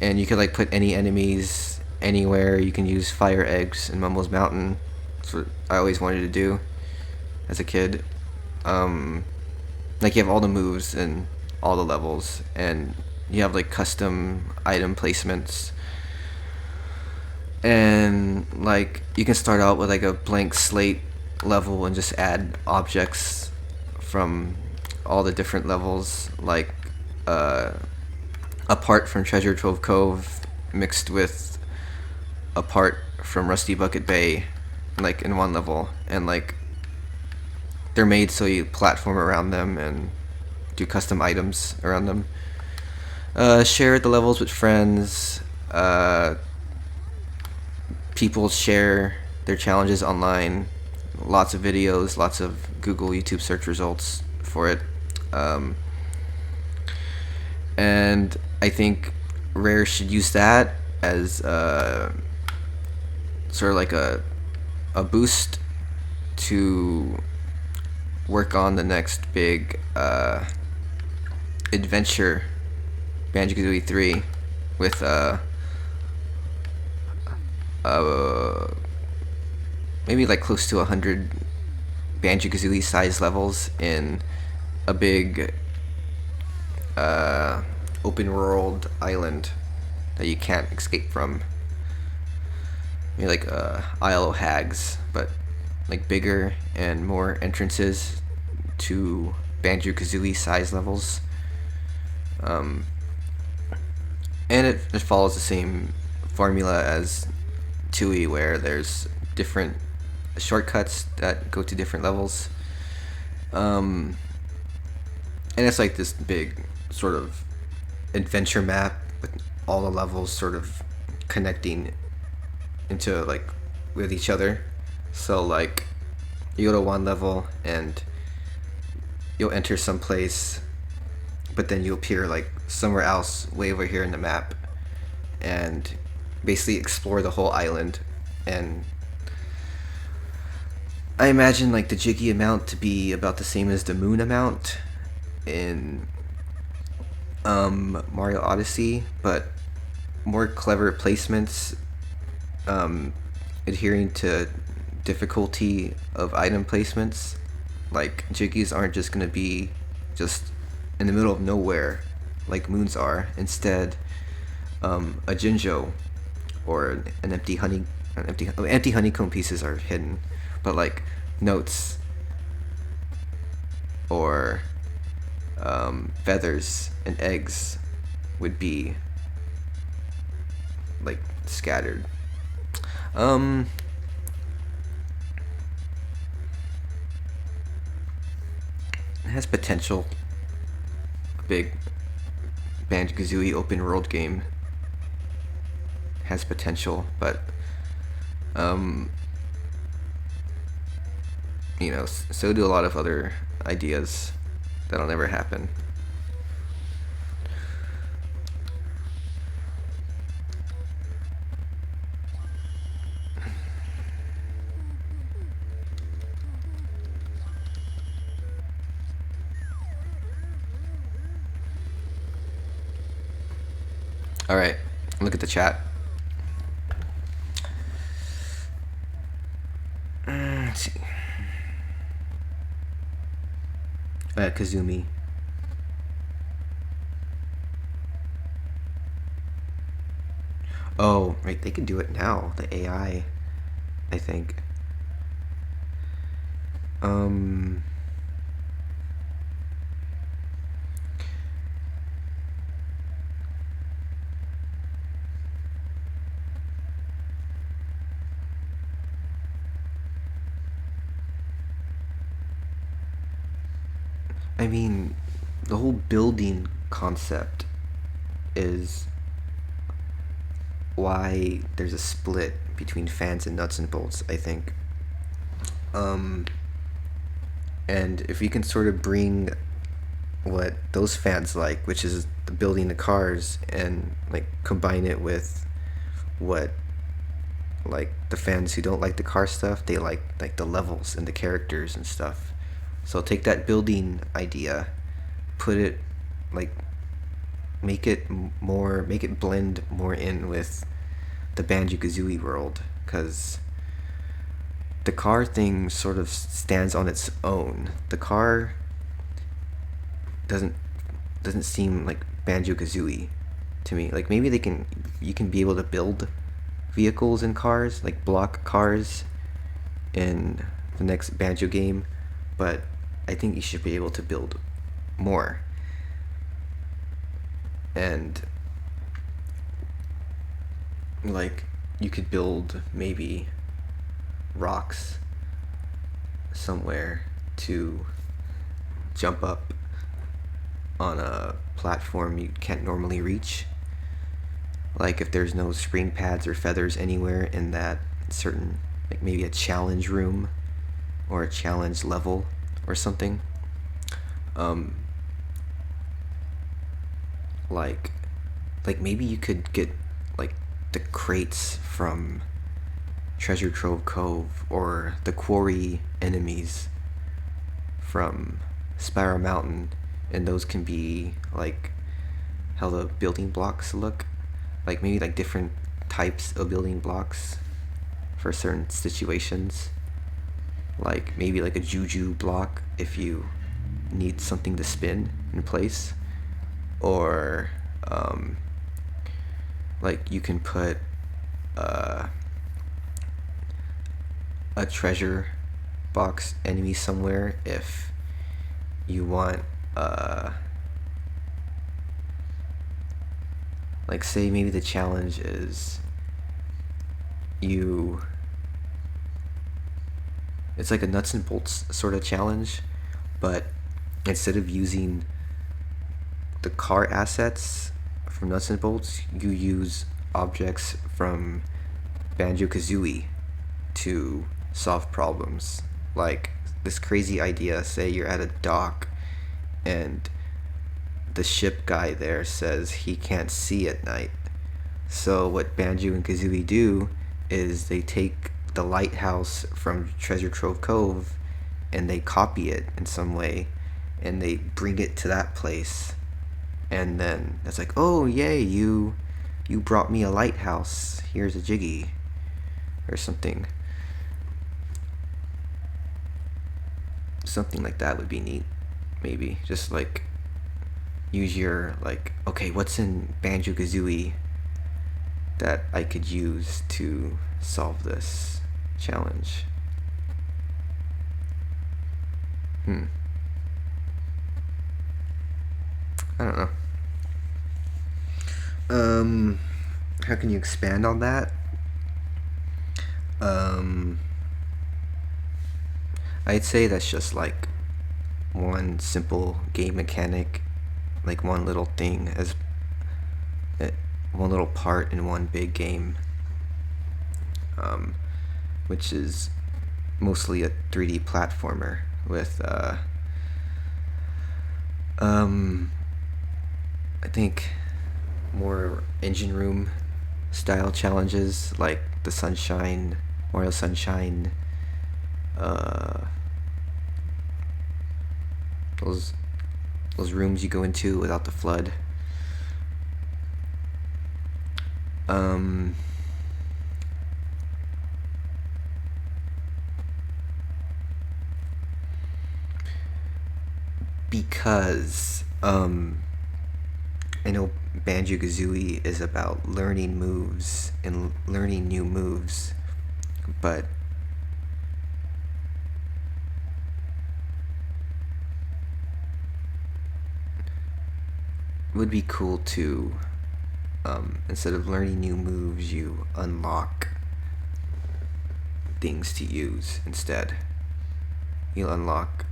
and you could like put any enemies anywhere. You can use fire eggs in Mumbo's Mountain. That's what I always wanted to do as a kid. Like you have all the moves and all the levels, and you have like custom item placements, and like you can start out with like a blank slate level and just add objects from all the different levels, like a part from Treasure Trove Cove mixed with a part from Rusty Bucket Bay, like in one level, and like they're made so you platform around them and do custom items around them. Share the levels with friends. People share their challenges online. Lots of videos, lots of Google, YouTube search results for it. And I think Rare should use that as sort of like a boost to work on the next big adventure, Banjo-Kazooie 3, with maybe like close to 100 Banjo-Kazooie size levels in a big open world island that you can't escape from. Maybe like Isle of Hags, but like bigger and more entrances to Banjo-Kazooie size levels. And it follows the same formula as Tooie, where there's different shortcuts that go to different levels. And it's like this big sort of adventure map with all the levels sort of connecting into like with each other. So like you go to one level and you'll enter someplace, but then you appear like somewhere else way over here in the map, and basically explore the whole island. And I imagine like the Jiggy amount to be about the same as the Moon amount in Mario Odyssey, but more clever placements, adhering to difficulty of item placements. Like Jiggies aren't just gonna be just in the middle of nowhere like Moons are. Instead, a Jinjo or an empty honeycomb pieces are hidden, but like notes or feathers and eggs would be like scattered. It has potential. A big Banjo-Kazooie open world game has potential, but you know, so do a lot of other ideas that'll never happen. Alright, Look at the chat. Let's see. Kazumi. Oh, right. They can do it now. The AI, I think. Um. I mean, the whole building concept is why there's a split between fans and nuts and bolts, I think. Um, and if you can sort of bring what those fans like, which is building the cars, and like combine it with what like the fans who don't like the car stuff, they like the levels and the characters and stuff. So take that building idea, put it like make it blend more in with the Banjo Kazooie world, because the car thing sort of stands on its own. The car doesn't doesn't seem like Banjo Kazooie to me. Like maybe you can be able to build vehicles in cars, like block cars in the next Banjo game, but I think you should be able to build more. And like you could build maybe rocks somewhere to jump up on a platform you can't normally reach. Like if there's no spring pads or feathers anywhere in that certain, like maybe a challenge room or a challenge level or something. Um, like like maybe you could get like the crates from Treasure Trove Cove or the quarry enemies from Spiral Mountain, and those can be like how the building blocks look, like maybe like different types of building blocks for certain situations, like maybe like a juju block if you need something to spin in place, or like you can put uh, a treasure box enemy somewhere if you want like say maybe the challenge is you it's like a nuts and bolts sort of challenge, but instead of using the car assets from nuts and bolts, you use objects from Banjo Kazooie to solve problems. Like this crazy idea, say you're at a dock and the ship guy there says he can't see at night. So what Banjo and Kazooie do is they take the lighthouse from Treasure Trove Cove and they copy it in some way and they bring it to that place. And then it's like, oh yay, you brought me a lighthouse. Here's a jiggy or something. Something like that would be neat. Maybe just like use your like, okay, what's in Banjo Kazooie that I could use to solve this challenge? I don't know. How can you expand on that? I'd say that's just like one simple game mechanic, like one little thing as one little part in one big game, which is mostly a 3D platformer with I think more engine room style challenges like the Sunshine, Mario Sunshine, uh, those rooms you go into without the flood. Um, because I know Banjo Kazooie is about learning moves and learning new moves, but it would be cool to, instead of learning new moves, you unlock things to use instead. You'll unlock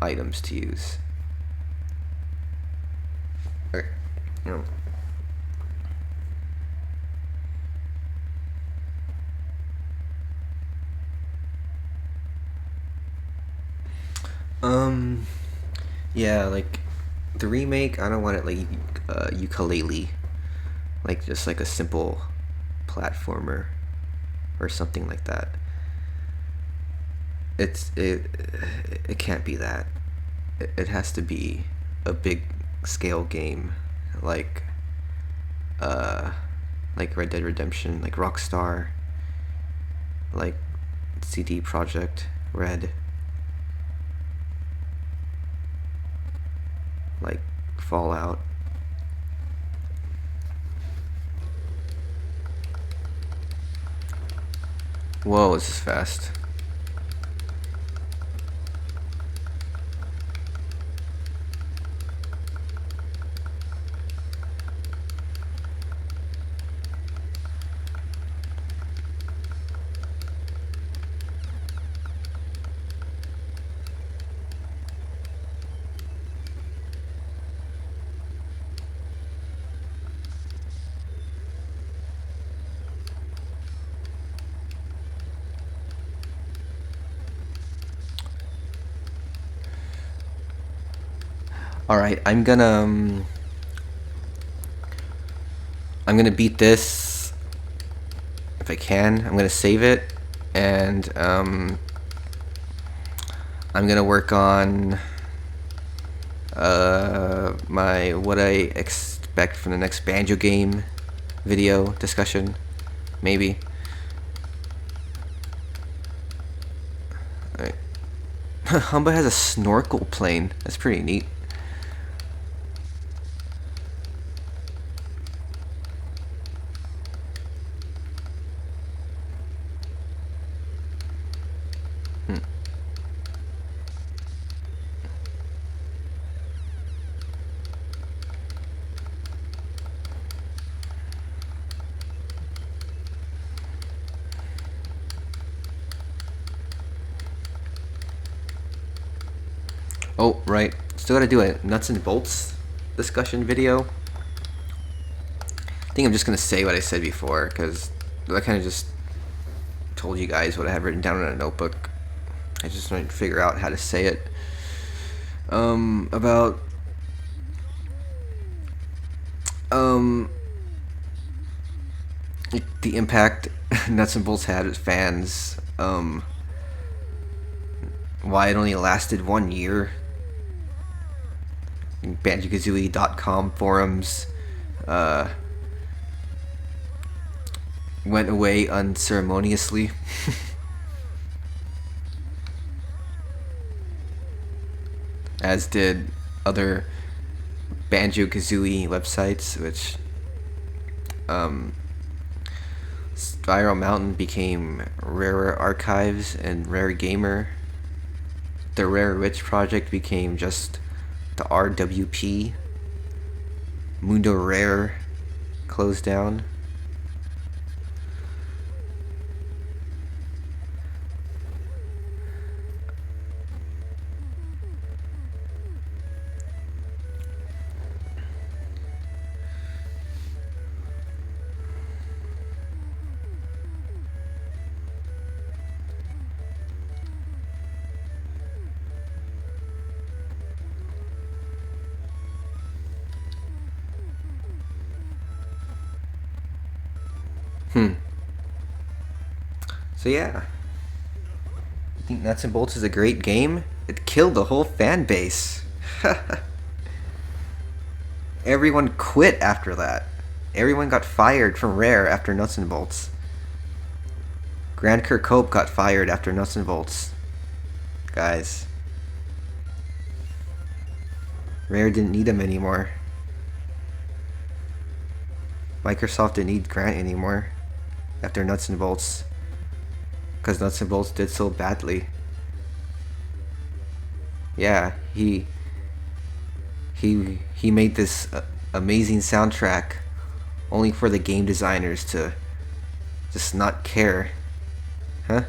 items to use. Or, you know. Yeah, like the remake, I don't want it like ukulele, like just like a simple platformer or something like that. It's it can't be that. It has to be a big scale game, like uh, like Red Dead Redemption, like Rockstar, like CD Project Red, like Fallout. Whoa, this is fast. All right, I'm gonna beat this if I can. I'm gonna save it, and I'm gonna work on my what I expect from the next Banjo game video discussion, maybe. All right. Humba has a snorkel plane. That's pretty neat. Oh, right. Still gotta do a nuts and bolts discussion video. I think I'm just gonna say what I said before, because I kind of just told you guys what I have written down in a notebook. I just want to figure out how to say it. About the impact nuts and bolts had with fans. Why it only lasted 1 year. BanjoKazooie.com forums went away unceremoniously. As did other Banjo-Kazooie websites, which Spiral Mountain became Rarer Archives and Rare Gamer. The Rare Witch project became just the RWP. Mundo Rare closed down. So yeah, I think Nuts and Bolts is a great game. It killed the whole fan base. Everyone quit after that. Everyone got fired from Rare after Nuts and Bolts. Grand Kirkhope got fired after Nuts and Bolts. Guys. Rare didn't need him anymore. Microsoft didn't need Grant anymore after Nuts and Bolts. Because Nuts and Bolts did so badly. Yeah, he made this amazing soundtrack only for the game designers to just not care. Huh?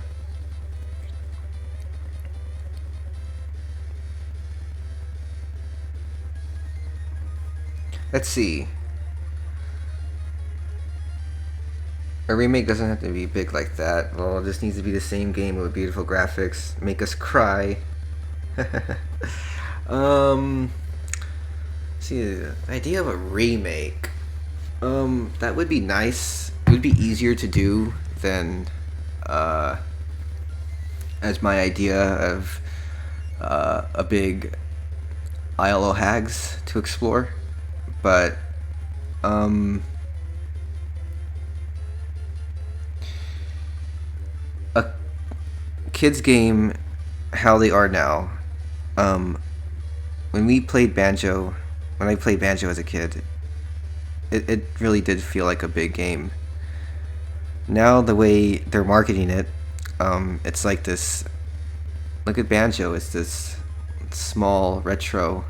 Let's see. A remake doesn't have to be big like that. Well, it just needs to be the same game with beautiful graphics. Make us cry. See, the idea of a remake. That would be nice. It would be easier to do than, as my idea of, a big ILO hags to explore. But, a kids game, how they are now. When I played Banjo as a kid, it really did feel like a big game. Now the way they're marketing it, it's like this. Look at Banjo. It's this small retro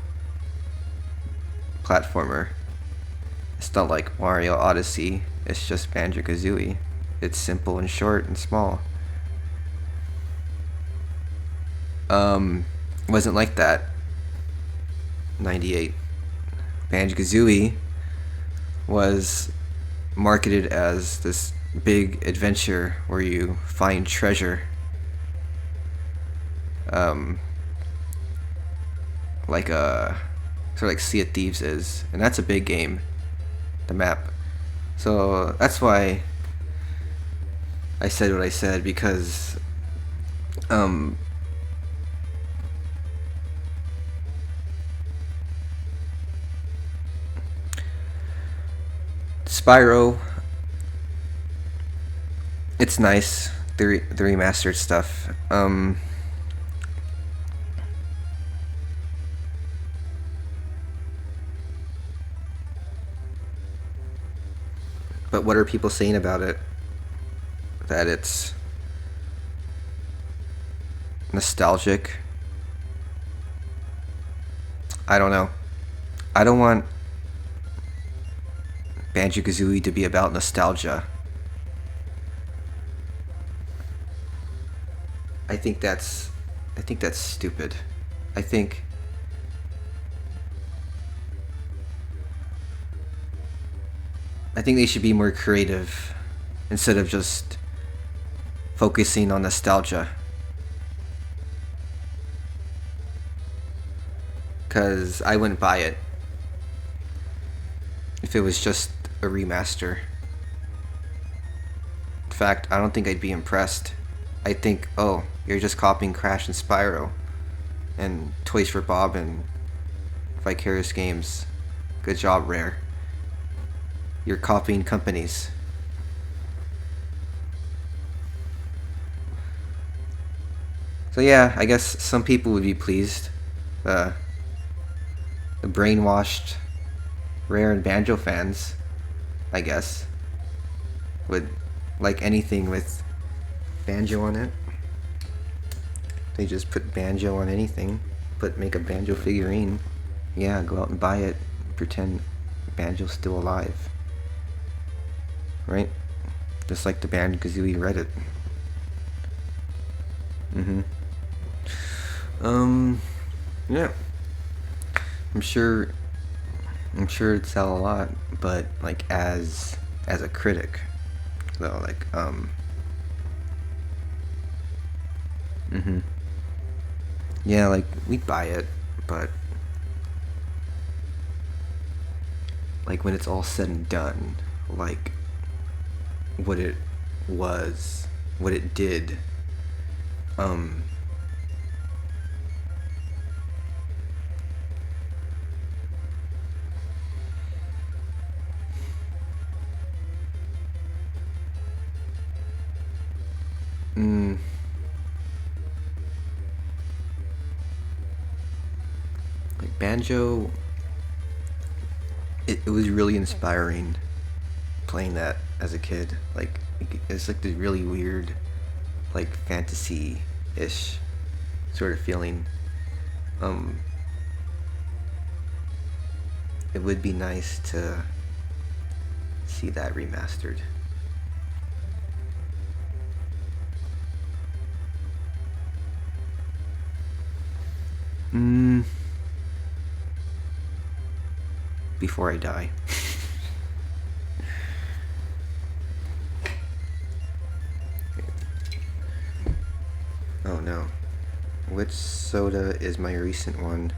platformer. It's not like Mario Odyssey. It's just Banjo-Kazooie. It's simple and short and small. Wasn't like that. 98. Banjo-Kazooie was marketed as this big adventure where you find treasure. Like a sort of like Sea of Thieves is, and that's a big game. The map. So that's why I said what I said, because Spyro, it's nice, the remastered stuff. But what are people saying about it? That it's nostalgic? I don't know. I don't want Banjo-Kazooie to be about nostalgia. I think that's stupid. I think they should be more creative instead of just focusing on nostalgia. Cause I wouldn't buy it if it was just a remaster. In fact, I don't think I'd be impressed. I think, oh, you're just copying Crash and Spyro and Toys for Bob and Vicarious Games. Good job, Rare. You're copying companies. So yeah, I guess some people would be pleased. The brainwashed Rare and Banjo fans, I guess, would like anything with Banjo on it. They just put Banjo on anything. Make a Banjo figurine. Yeah, go out and buy it. Pretend Banjo's still alive. Right? Just like the Banjo-Kazooie Reddit. Yeah. I'm sure it'd sell a lot, but like as a critic, though, like yeah, like we'd buy it, but like when it's all said and done, like what it was, what it did, Banjo, it was really inspiring playing that as a kid. Like, it's like this really weird, like, fantasy-ish sort of feeling. Um, it would be nice to see that remastered. Before I die. Oh no. Which soda is my recent one?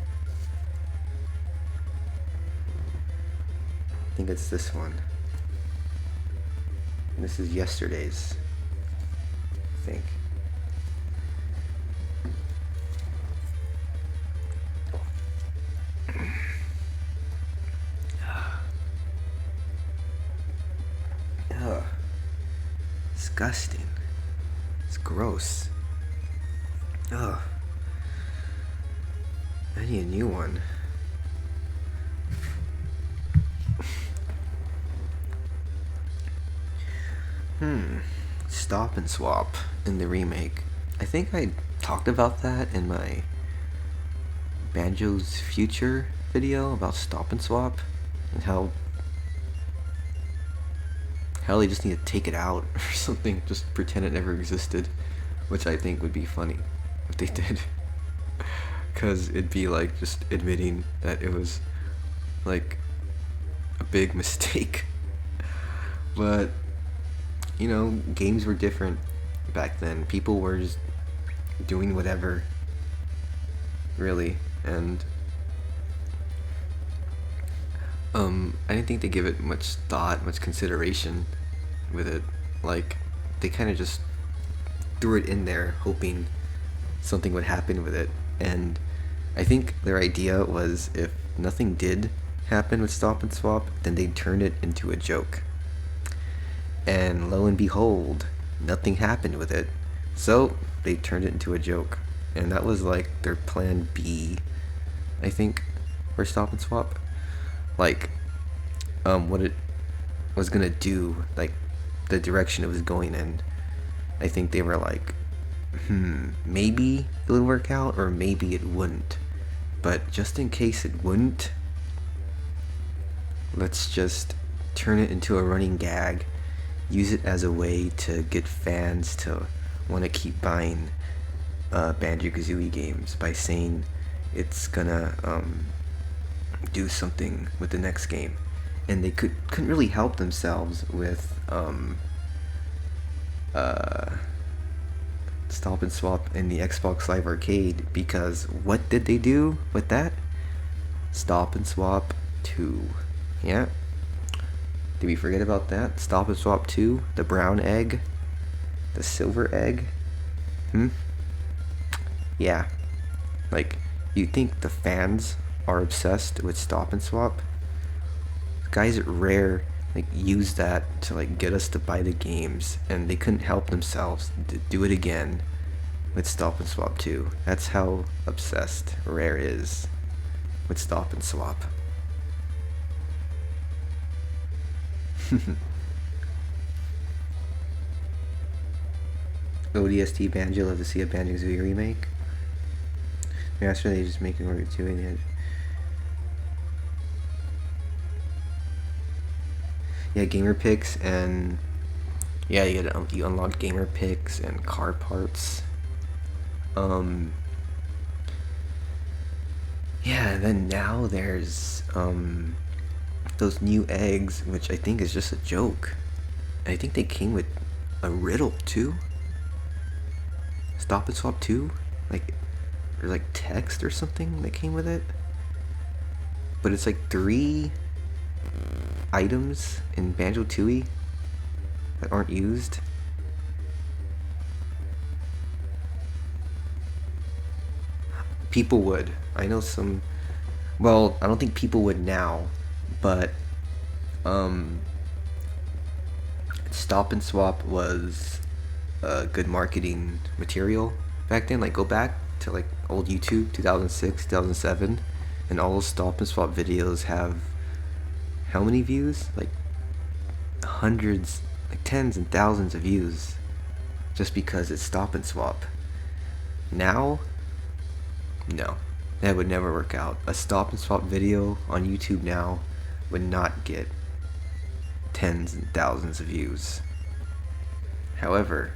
I think it's this one. This is yesterday's, I think. Ugh. Disgusting. It's gross. Ugh. I need a new one. Stop and Swap in the remake. I think I talked about that in my Banjo's Future video about Stop and Swap and how they just need to take it out or something, just pretend it never existed, which I think would be funny if they did. Cause it'd be like just admitting that it was like a big mistake. But you know, games were different back then. People were just doing whatever, really, and I didn't think they give it much thought, much consideration with it. Like, they kind of just threw it in there, hoping something would happen with it. And I think their idea was if nothing did happen with Stop and Swap, then they'd turn it into a joke. And lo and behold, nothing happened with it. So they turned it into a joke. And that was like their plan B, I think, for Stop and Swap. Like, what it was gonna do, like the direction it was going in. I think they were like, maybe it would work out or maybe it wouldn't. But just in case it wouldn't, let's just turn it into a running gag. Use it as a way to get fans to want to keep buying Banjo-Kazooie games by saying it's gonna do something with the next game. And they couldn't really help themselves with Stop and Swap in the Xbox Live Arcade, because what did they do with that? Stop and Swap 2. Yeah. Did we forget about that? Stop and Swap 2, the brown egg, the silver egg. Yeah. Like, you think the fans are obsessed with Stop and Swap? Guys at Rare like use that to like get us to buy the games, and they couldn't help themselves to do it again with Stop and Swap 2. That's how obsessed Rare is with Stop and Swap. ODST Banjo, love to see a Banjo-Kazooie remake. After they just make it work too in the end. Yeah, gamer picks, and yeah, you unlock gamer picks and car parts. Yeah, and then now there's those new eggs, which I think is just a joke. I think they came with a riddle too. Stop and Swap 2, like, or like text or something that came with it. But it's like 3 items in Banjo-Tooie that aren't used. People would. I know some. Well, I don't think people would now, but Stop and Swap was a good marketing material back then. Like, go back to like old YouTube, 2006, 2007, And all those stop and swap videos have how many views? Like hundreds, like tens and thousands of views, just because it's stop and swap. Now, no, that would never work out. A stop and swap video on YouTube now would not get tens and thousands of views. However,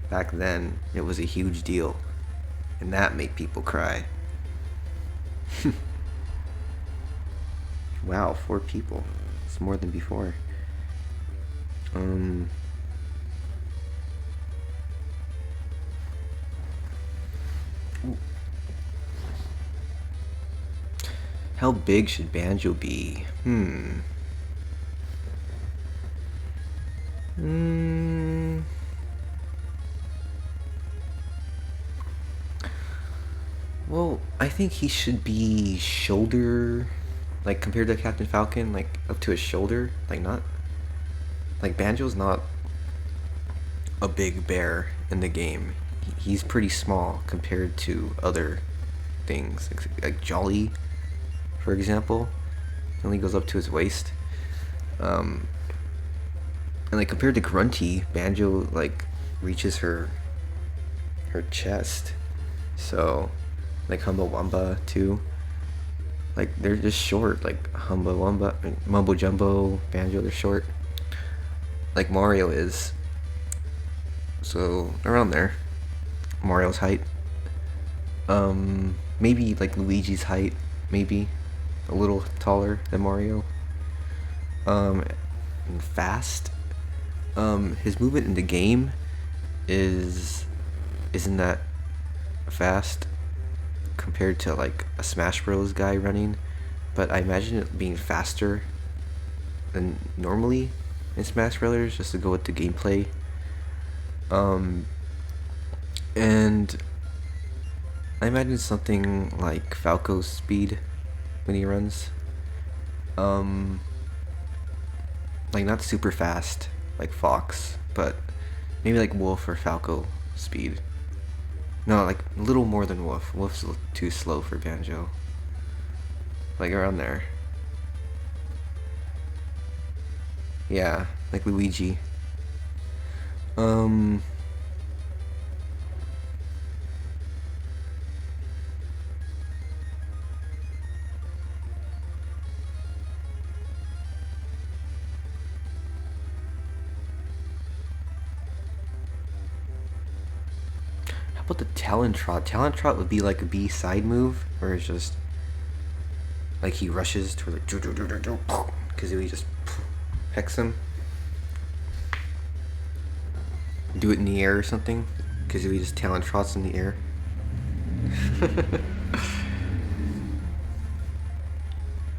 back then it was a huge deal, and that made people cry. Wow, 4 people. It's more than before. How big should Banjo be? Well, I think he should be shoulder, like compared to Captain Falcon, like up to his shoulder. Like not, like Banjo's not a big bear in the game. He's pretty small compared to other things, like Jolly, for example. It only goes up to his waist. And like compared to Grunty, Banjo like reaches her chest. So like Humbawamba too. Like they're just short. Like Humbawamba, Mumbo Jumbo, Banjo, they're short. Like Mario is. So around there, Mario's height. Maybe like Luigi's height. Maybe a little taller than Mario. And fast. His movement in the game isn't that fast compared to like a Smash Bros guy running, but I imagine it being faster than normally in Smash Brothers, just to go with the gameplay. And I imagine something like Falco's speed when he runs. Like not super fast like Fox, but maybe like Wolf or Falco speed. No, like a little more than Wolf. Wolf's too slow for Banjo. Like around there. Yeah, like Luigi. How about the Talon Trot? Talon Trot would be like a B side move, where it's just like he rushes to like Kazooie just hecks him. Do it in the air or something. Kazooie just Talon Trots in the air.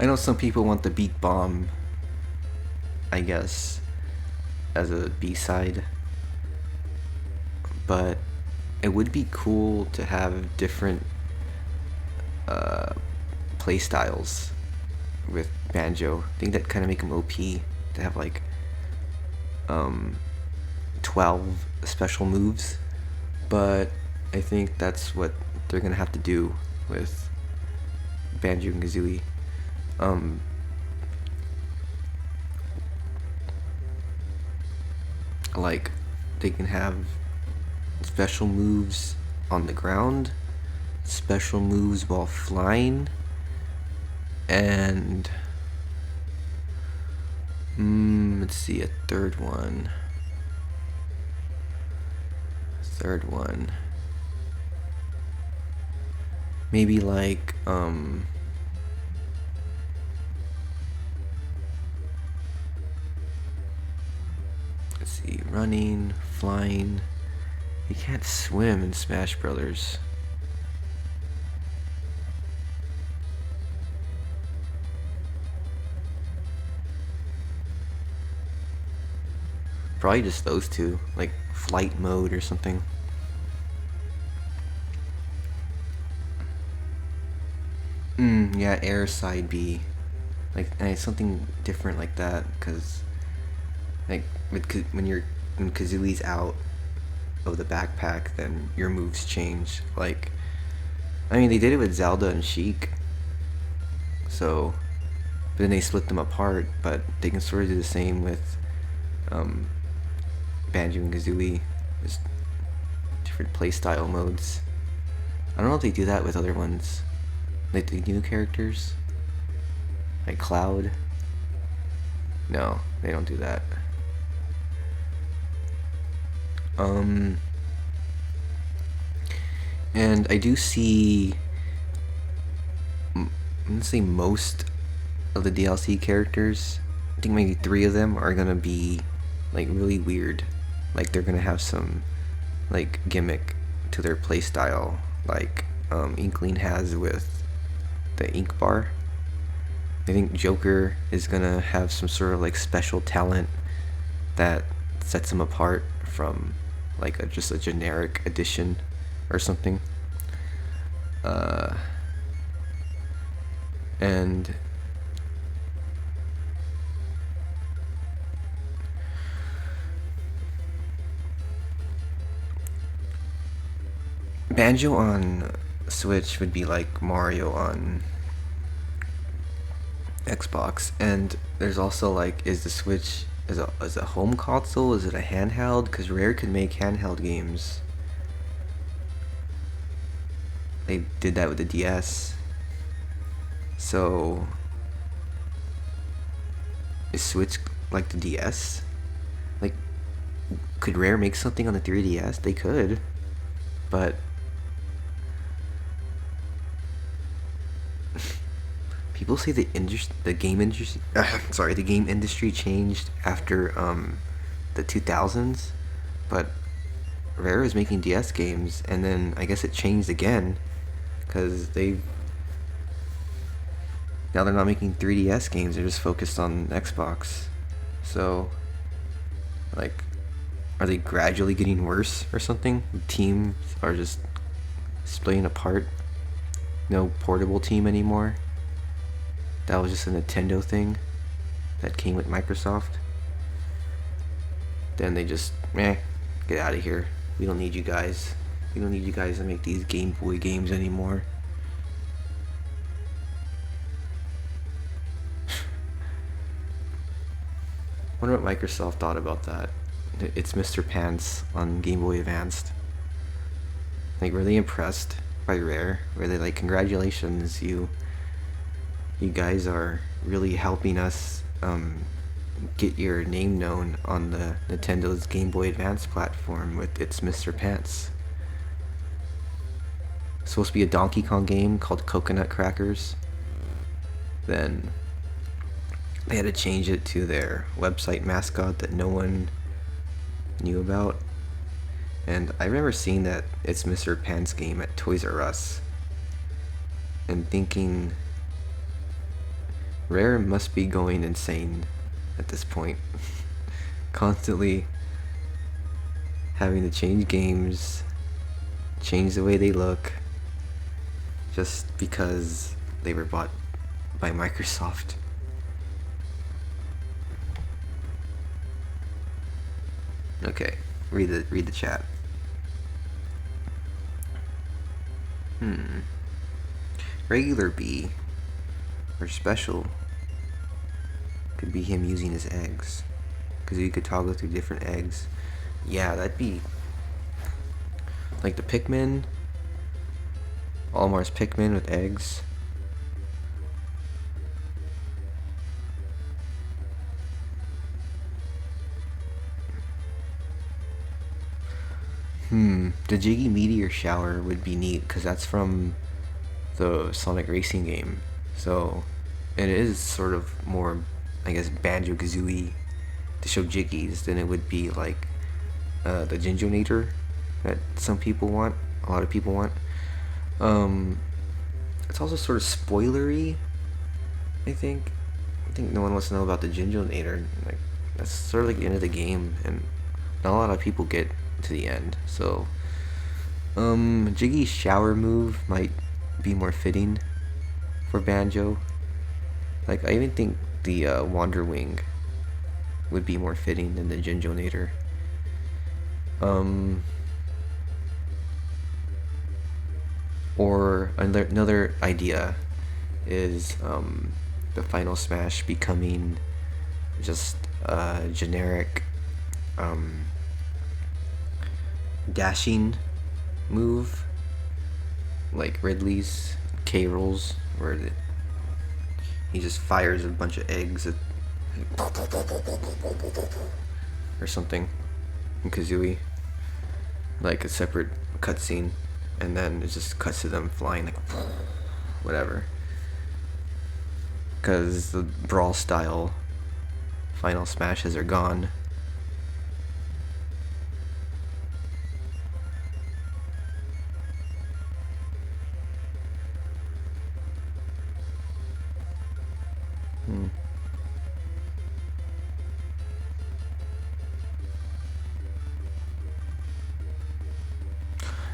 I know some people want the Beat Bomb, I guess, as a B-side, but it would be cool to have different play styles with Banjo. I think that kind of make him OP to have like 12 special moves, but I think that's what they're gonna have to do with Banjo and Kazooie. Like they can have special moves on the ground, special moves while flying, and let's see, a third one. Maybe like let's see, running, flying. You can't swim in Smash Brothers. Probably just those two, like flight mode or something. Yeah, air side B, like something different like that, because like when Kazooie's out of the backpack, then your moves change. Like, I mean, they did it with Zelda and Sheik, So, but then they split them apart. But they can sort of do the same with Banjo and Kazooie, just different playstyle modes. I don't know if they do that with other ones, like the new characters, like Cloud. No, they don't do that. And I do see, I'm gonna say most of the DLC characters, I think maybe 3 of them are gonna be like really weird. Like they're gonna have some like gimmick to their playstyle, like Inkling has with the ink bar. I think Joker is gonna have some sort of like special talent that sets him apart from like just a generic edition or something. And Banjo on Switch would be like Mario on Xbox. And there's also like, is the Switch is a home console? Is it a handheld? Because Rare could make handheld games. They did that with the DS. So is Switch like the DS? Like, could Rare make something on the 3DS? They could, but people say the game industry the game industry changed after the 2000s, but Rare is making DS games, and then I guess it changed again because now they're not making 3DS games, they're just focused on Xbox. So like, are they gradually getting worse or something? Teams are just splitting apart. No portable team anymore. That was just a Nintendo thing that came with Microsoft. Then they just, get out of here. We don't need you guys. We don't need you guys to make these Game Boy games anymore. Wonder what Microsoft thought about that. It's Mr. Pants on Game Boy Advanced. Like, were they impressed by Rare? Were they like, congratulations, you guys are really helping us get your name known on the Nintendo's Game Boy Advance platform with its Mr. Pants. It's supposed to be a Donkey Kong game called Coconut Crackers. Then they had to change it to their website mascot that no one knew about. And I remember seeing that It's Mr. Pants game at Toys R Us and thinking, Rare must be going insane at this point. Constantly having to change games, change the way they look, just because they were bought by Microsoft. Okay, read the chat. Regular B or special could be him using his eggs, because you could toggle through different eggs. Yeah, that'd be like the Pikmin, Olimars Pikmin with eggs. The Jiggy Meteor Shower would be neat, because that's from the Sonic Racing game. So it is sort of more, I guess, Banjo-Kazooie to show Jiggies than it would be like the Jinjonator that some people want, a lot of people want. It's also sort of spoilery, I think. No one wants to know about the Jinjonator. Like, that's sort of like the end of the game, and not a lot of people get to the end. So Jiggy's shower move might be more fitting for Banjo. Like, I even think the Wander Wing would be more fitting than the Jinjonator. Or another idea is the Final Smash becoming just a generic dashing move like Ridley's K rolls, where he just fires a bunch of eggs at, or something in Kazooie, like a separate cutscene, and then it just cuts to them flying like whatever. Because the brawl style Final Smashes are gone.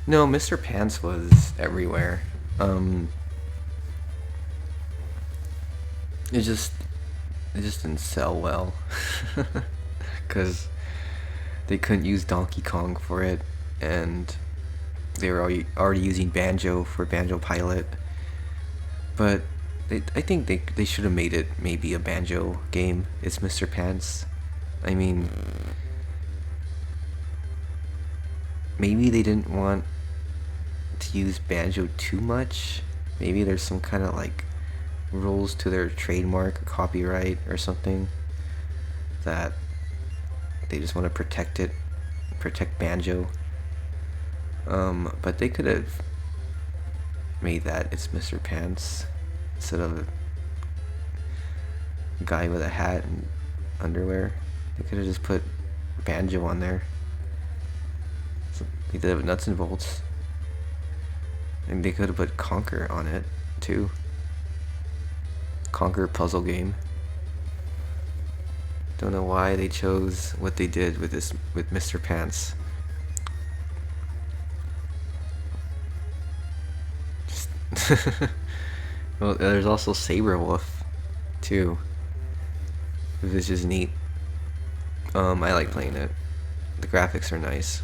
No, Mr. Pants was everywhere. It just didn't sell well, because they couldn't use Donkey Kong for it, and they were already using Banjo for Banjo Pilot. But I think they should have made it maybe a Banjo game. It's Mr. Pants. I mean, maybe they didn't want to use Banjo too much. Maybe there's some kind of like rules to their trademark or copyright or something that they just want to protect Banjo. But they could have made that it's Mr. Pants instead of a guy with a hat and underwear. They could have just put Banjo on there. So they could have nuts and bolts. And they could have put Conquer on it too. Conquer puzzle game. Don't know why they chose what they did with Mr. Pants. Well, there's also Saber Wolf too, which is neat. I like playing it. The graphics are nice.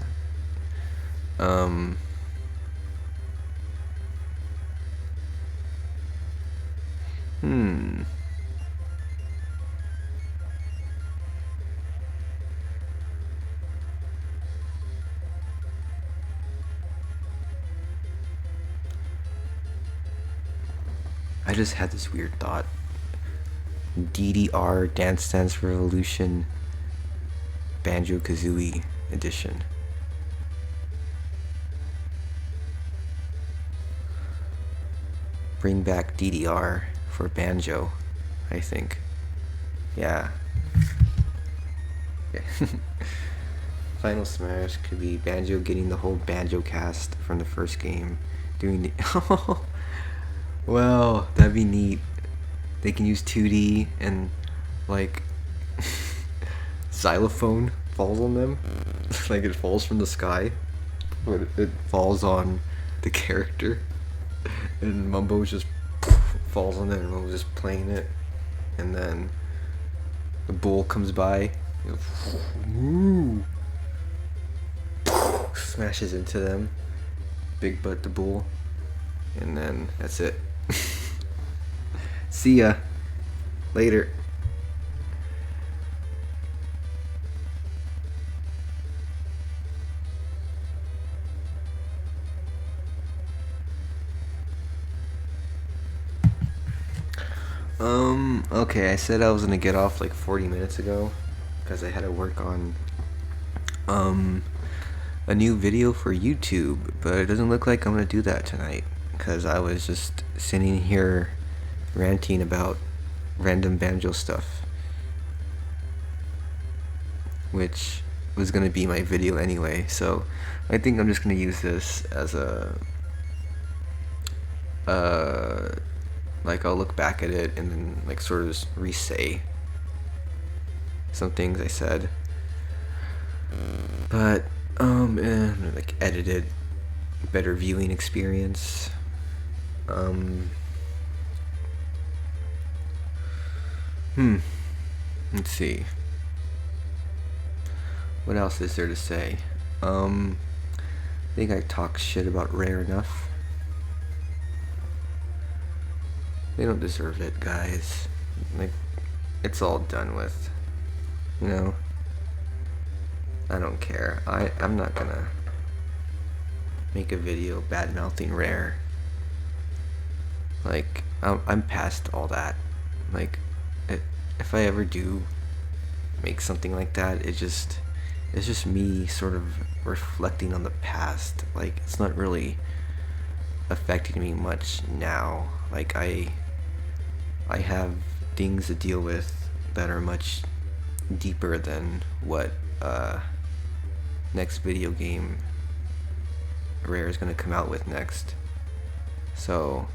I just had this weird thought. DDR Dance Dance Revolution Banjo Kazooie Edition. Bring back DDR for Banjo, I think. Yeah. Final Smash could be Banjo getting the whole Banjo cast from the first game, doing the well, that'd be neat. They can use 2D and like xylophone falls on them. Like it falls from the sky, but it falls on the character, and Mumbo just falls on it, and Mumbo's just playing it, and then the bull comes by, smashes into them, big butt the bull, and then that's it. See ya later. Okay, I said I was gonna get off like 40 minutes ago because I had to work on a new video for YouTube, but it doesn't look like I'm gonna do that tonight because I was just sitting here ranting about random Banjo stuff, which was gonna be my video anyway. So I think I'm just gonna use this as a like I'll look back at it and then like sort of just re-say some things I said, but like edited, better viewing experience. Let's see. What else is there to say? I think I talked shit about Rare enough. They don't deserve it, guys. Like, it's all done with. You know? I don't care. I'm not gonna make a video bad-mouthing Rare. Like, I'm past all that. Like, if I ever do make something like that, it's just me sort of reflecting on the past. Like, it's not really affecting me much now. Like, I have things to deal with that are much deeper than what next video game Rare is gonna come out with next. So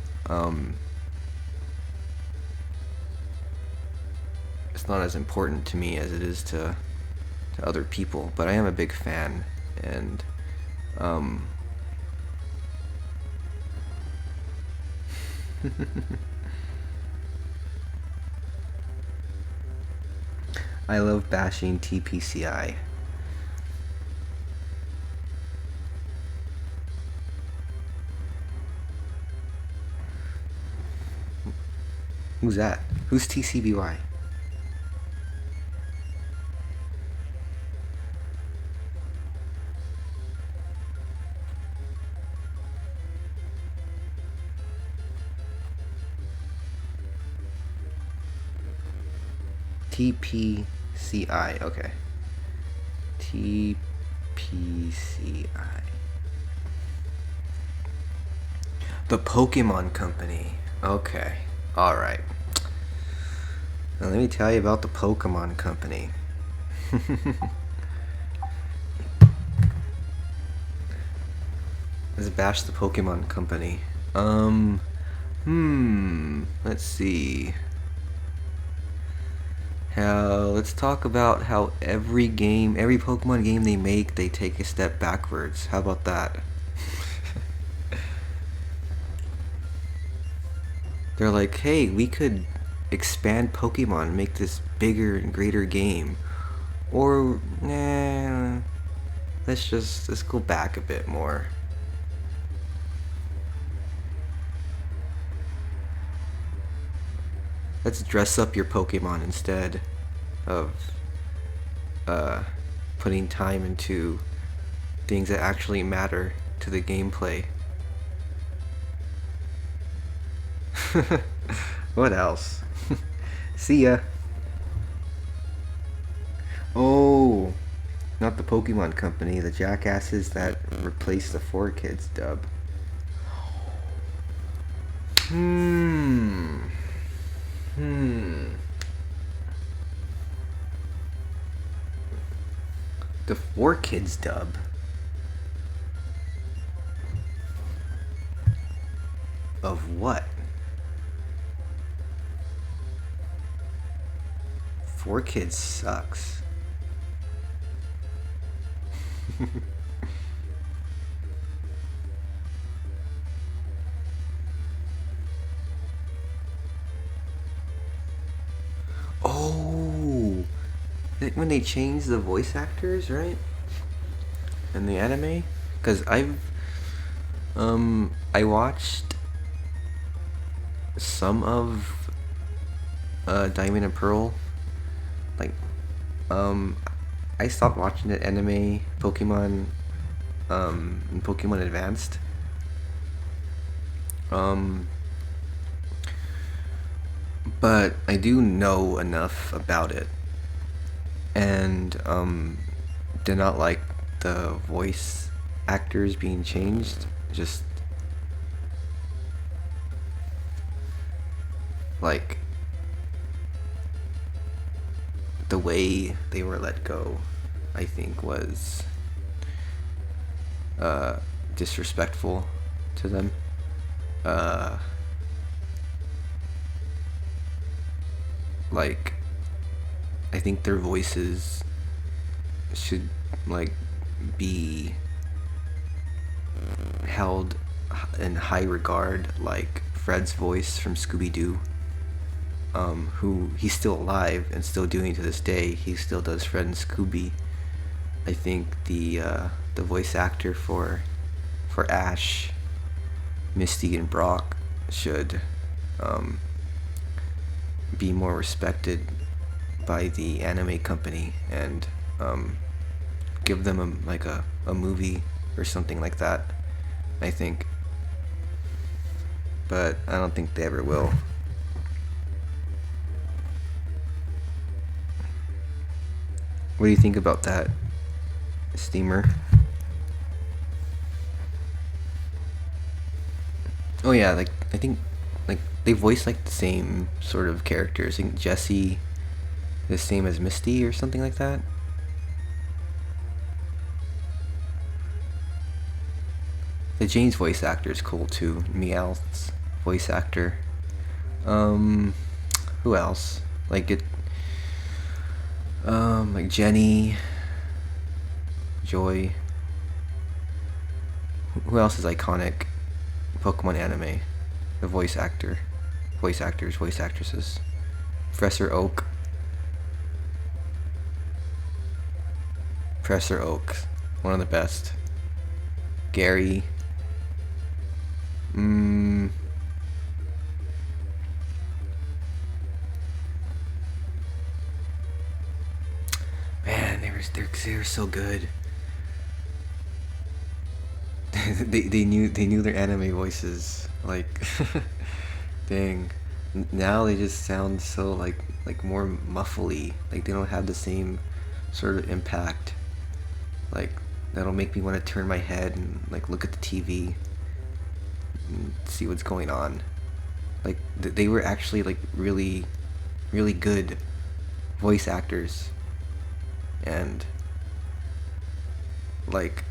it's not as important to me as it is to other people, but I am a big fan, and I love bashing TPCI. Who's that? Who's TCBY? TPCI, okay. TPCI. The Pokemon Company. Okay. Alright. Now let me tell you about the Pokemon Company. Let's bash the Pokemon Company. Let's see. Let's talk about how every Pokemon game they make, they take a step backwards. How about that? They're like, hey, we could expand Pokemon, make this bigger and greater game. Or, nah, let's go back a bit more. Let's dress up your Pokemon instead of putting time into things that actually matter to the gameplay. What else? See ya. Oh, not the Pokemon Company, the jackasses that replaced the 4Kids dub. The 4Kids dub. Of what? 4Kids sucks. Oh, like when they changed the voice actors, right? In the anime, because I watched some of Diamond and Pearl. Like, I stopped watching the anime Pokemon, and Pokemon Advanced. But I do know enough about it, and did not like the voice actors being changed. Just like the way they were let go, I think was disrespectful to them. Like, I think their voices should like be held in high regard, like Fred's voice from Scooby-Doo, who he's still alive and still doing to this day. He still does Fred and Scooby. I think the voice actor for Ash, Misty, and Brock should be more respected by the anime company and give them a movie or something like that, I think. But I don't think they ever will. What do you think about that, Steamer? Oh yeah, like I think like they voice like the same sort of characters. I think Jesse the same as Misty or something like that. The Jane's voice actor is cool too. Meowth's voice actor. Um, who else? Like Jenny, Joy. Who else is iconic? Pokemon anime. The voice actor, voice actors, voice actresses. Professor Oak. Professor Oak, one of the best. Gary. Man, they were so good. they knew their anime voices. Like, dang. Now they just sound so like more muffly. Like they don't have the same sort of impact. Like that'll make me want to turn my head and like look at the TV and see what's going on. Like they were actually like really, really good voice actors, and like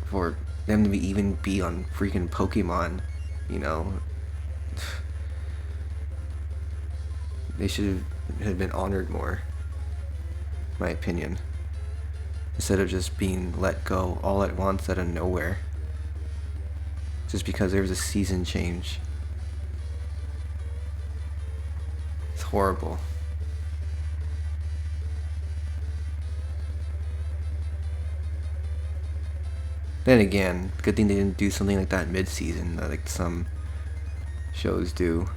for them to even be on freaking Pokemon, you know, they should have been honored more, in my opinion, instead of just being let go all at once out of nowhere, just because there was a season change. It's horrible. Then again, good thing they didn't do something like that mid-season, like some shows do.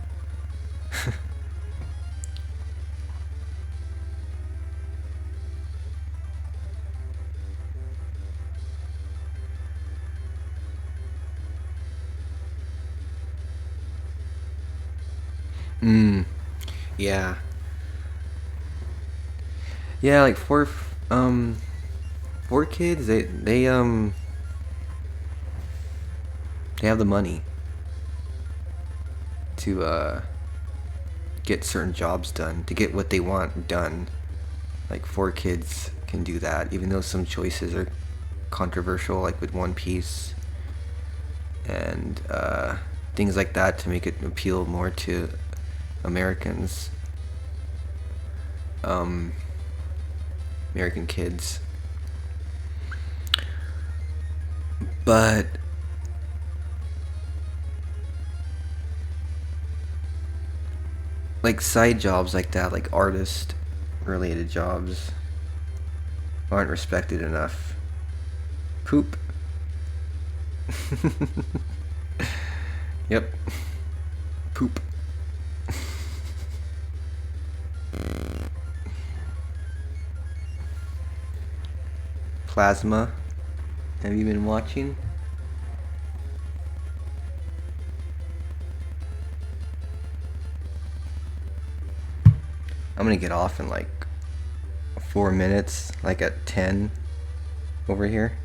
Yeah. Yeah, like for kids, they have the money to get certain jobs done, to get what they want done. Like 4 kids can do that, even though some choices are controversial, like with One Piece and things like that, to make it appeal more to Americans, American kids. But like side jobs like that, like artist related jobs, aren't respected enough. Poop. Yep. Poop. Plasma. Have you been watching? I'm gonna get off in like 4 minutes, like at 10 over here.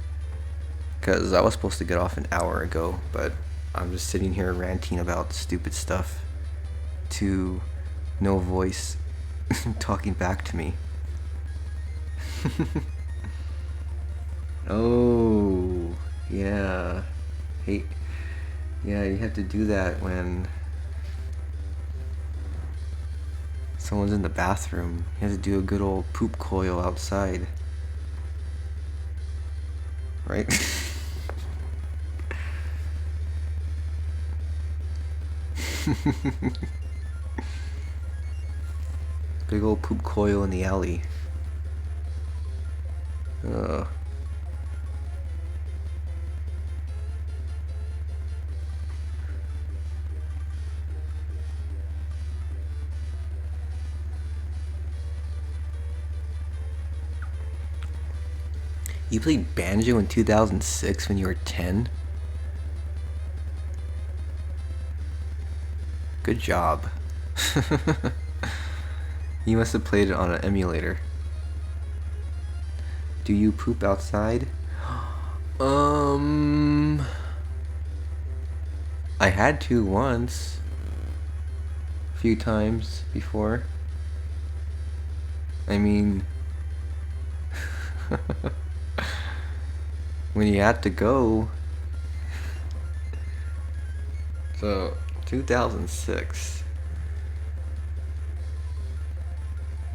Because I was supposed to get off an hour ago, but I'm just sitting here ranting about stupid stuff to no voice talking back to me. Oh, yeah. Hey, yeah, you have to do that when someone's in the bathroom. You have to do a good old poop coil outside. Right? Big old poop coil in the alley. Ugh. You played Banjo in 2006 when you were 10? Good job. You must have played it on an emulator. Do you poop outside? I had to once. A few times before. I mean... when you had to go. So, 2006.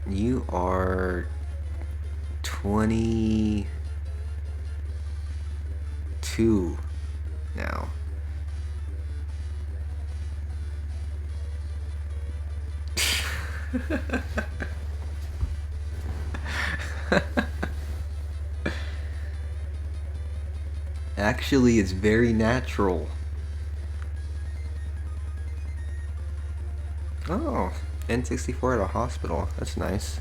You are 22 now. Actually, it's very natural. Oh, N64 at a hospital. That's nice.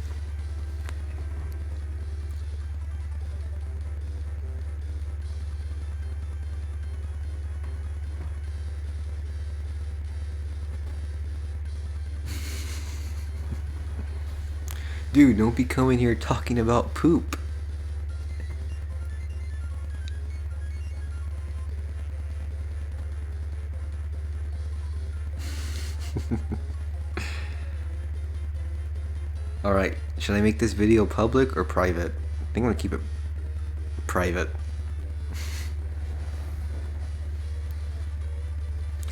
Dude, don't be coming here talking about poop. Alright, should I make this video public or private? I think I'm gonna keep it private.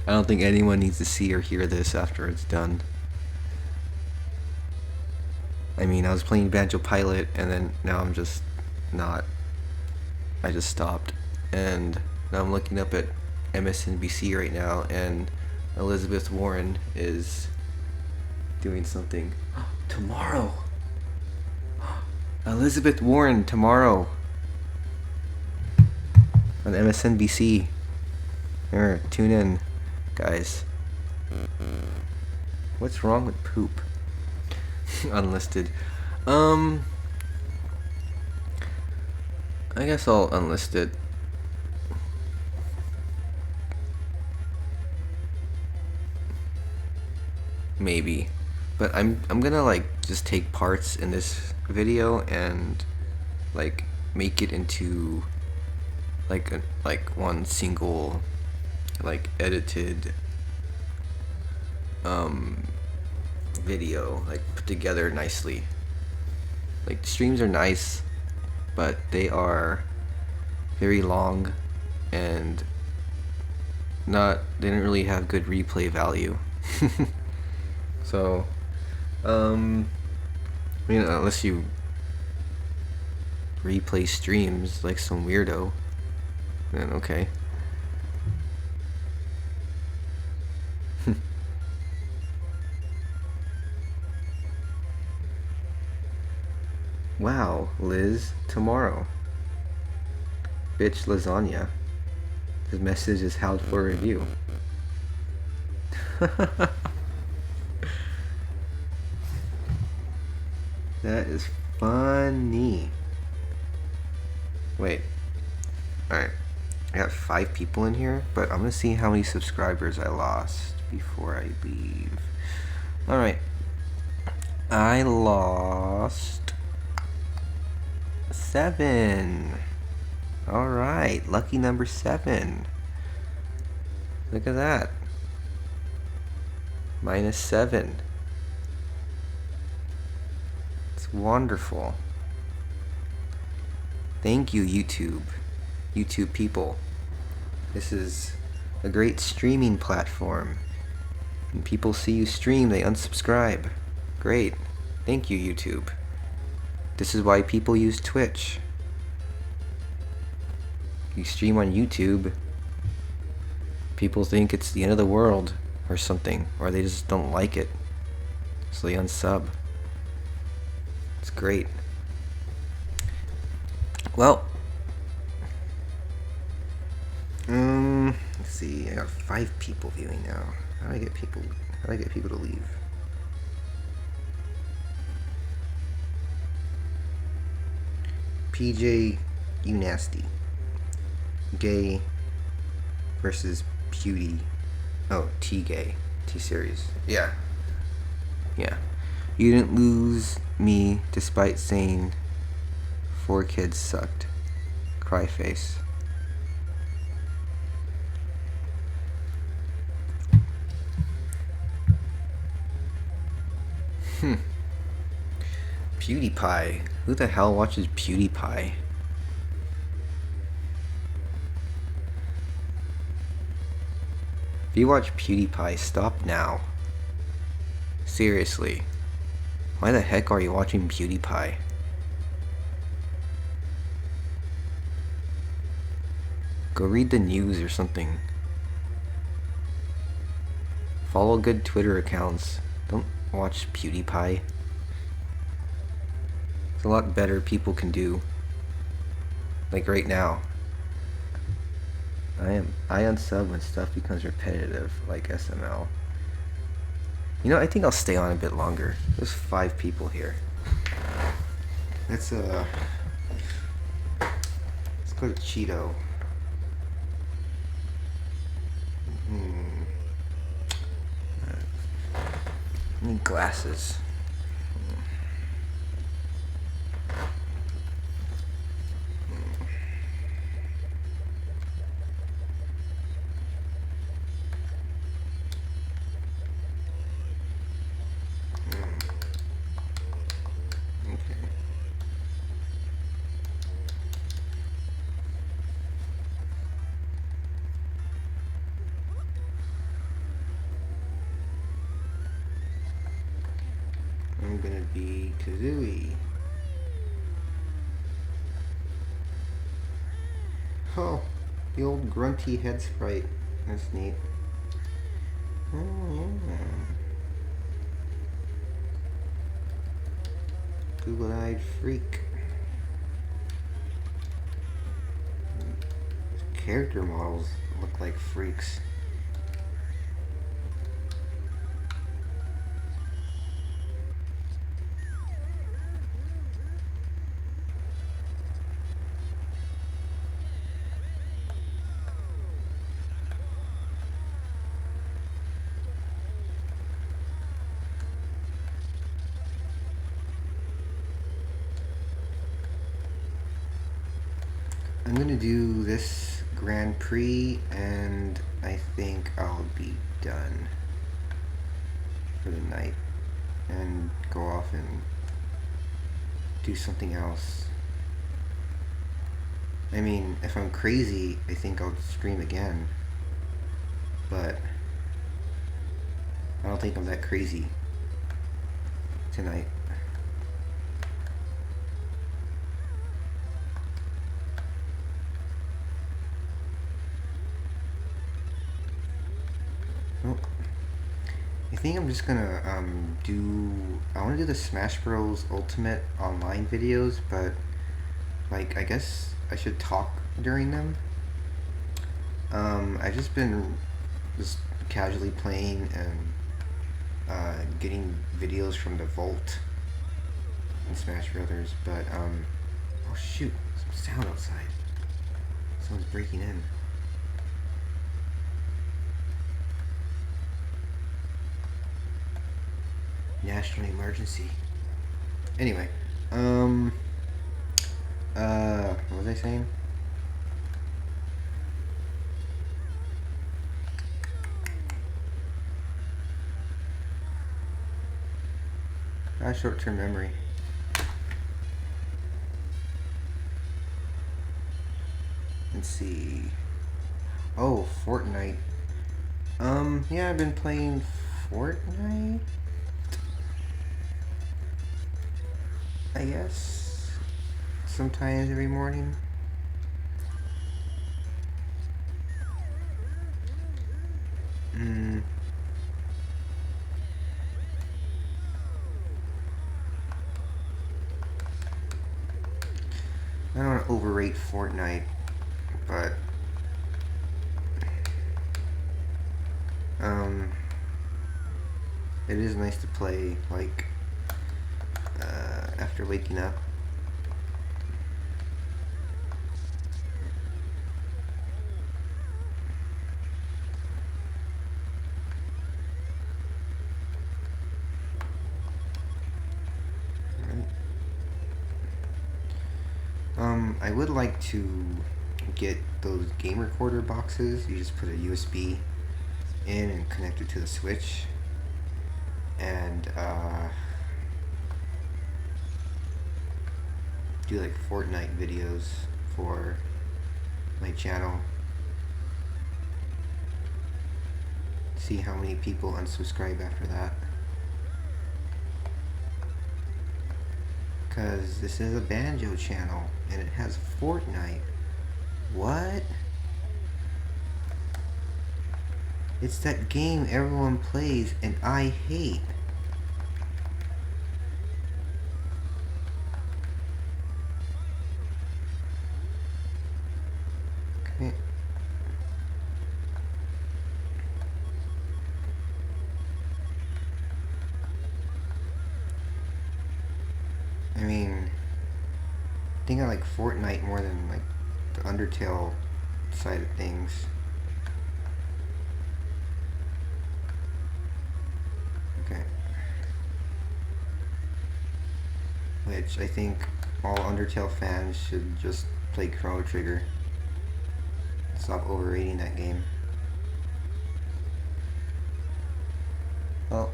I don't think anyone needs to see or hear this after it's done. I mean, I was playing Banjo Pilot and then now I'm just not. I just stopped. And now I'm looking up at MSNBC right now and Elizabeth Warren is doing something. Tomorrow! Elizabeth Warren tomorrow on MSNBC. Here, tune in, guys. What's wrong with poop? Unlisted. I guess I'll unlist it. Maybe. But I'm gonna like just take parts in this video and like make it into like one single like edited video, like put together nicely. Like streams are nice, but they are very long and they don't really have good replay value. So I mean, unless you replay streams like some weirdo, then okay. Wow, Liz, tomorrow. Bitch lasagna. This message is held for review. That is funny. Wait. Alright. I got 5 people in here, but I'm gonna see how many subscribers I lost before I leave. Alright. I lost 7. Alright, lucky number 7. Look at that. -7. It's wonderful. Thank you, YouTube. YouTube people. This is a great streaming platform. When people see you stream, they unsubscribe. Great. Thank you, YouTube. This is why people use Twitch. You stream on YouTube, people think it's the end of the world or something, or they just don't like it, so they unsub. It's great. Well, let's see. I got 5 people viewing now. How do I get people to leave? PJ You nasty. Gay versus Beauty. Oh, T-gay. T-series. Yeah. Yeah. You didn't lose me despite saying 4 kids sucked. Cry face. PewDiePie. Who the hell watches PewDiePie? If you watch PewDiePie, stop now. Seriously. Why the heck are you watching PewDiePie? Go read the news or something. Follow good Twitter accounts. Don't watch PewDiePie. There's a lot better people can do. Like right now. I unsub when stuff becomes repetitive, like SML. You know, I think I'll stay on a bit longer. There's 5 people here. Let's go to Cheeto. I need glasses. I'm gonna be Kazooie. Oh, the old grunty head sprite. That's neat. Oh, yeah. Google-eyed freak. Character models look like freaks. I'm gonna do this Grand Prix and I think I'll be done for the night and go off and do something else. I mean, if I'm crazy, I think I'll stream again, but I don't think I'm that crazy tonight. Nope. I think I'm just gonna I want to do the Smash Bros. Ultimate online videos, but like I guess I should talk during them. I've just been casually playing and getting videos from the Vault in Smash Brothers, but oh shoot, some sound outside. Someone's breaking in. National emergency. Anyway, what was I saying? Short-term memory. Let's see. Oh, Fortnite. Yeah, I've been playing Fortnite, I guess, sometimes every morning. I don't want to overrate Fortnite, but it is nice to play, like, after waking up. I would like to get those game recorder boxes. You just put a USB in and connect it to the Switch. And do like Fortnite videos for my channel. See how many people unsubscribe after that. Because this is a Banjo channel and it has Fortnite. What? It's that game everyone plays and I hate. Okay. I mean, I think I like Fortnite more than like the Undertale side of things. Okay. Which I think all Undertale fans should just play Chrono Trigger. Stop overrating that game. Oh.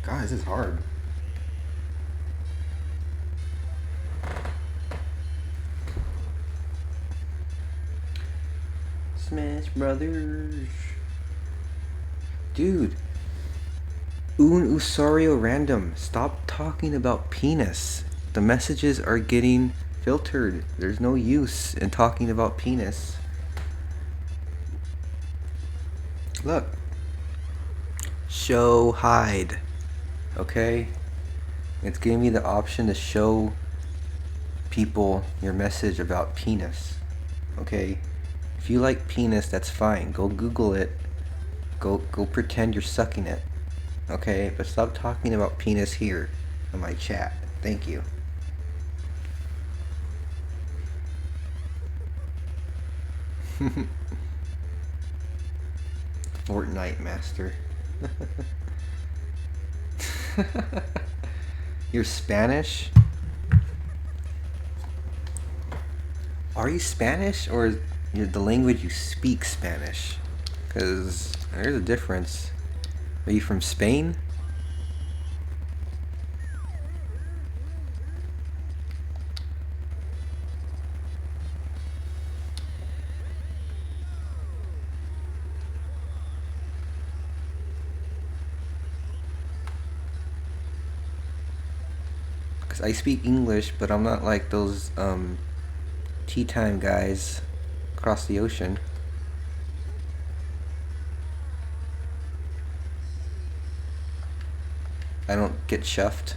God, this is hard. Smash Brothers. Dude. Un usuario random. Stop talking about penis. The messages are getting filtered. There's no use in talking about penis. Look. Show hide. Okay? It's giving me the option to show people your message about penis. Okay? If you like penis, that's fine. Go Google it. Go pretend you're sucking it. Okay? But stop talking about penis here in my chat. Thank you. Fortnite master. You're Spanish? Are you Spanish or is the language you speak Spanish? Because there's a difference. Are you from Spain? Because I speak English, but I'm not like those tea time guys across the ocean. I don't get chuffed.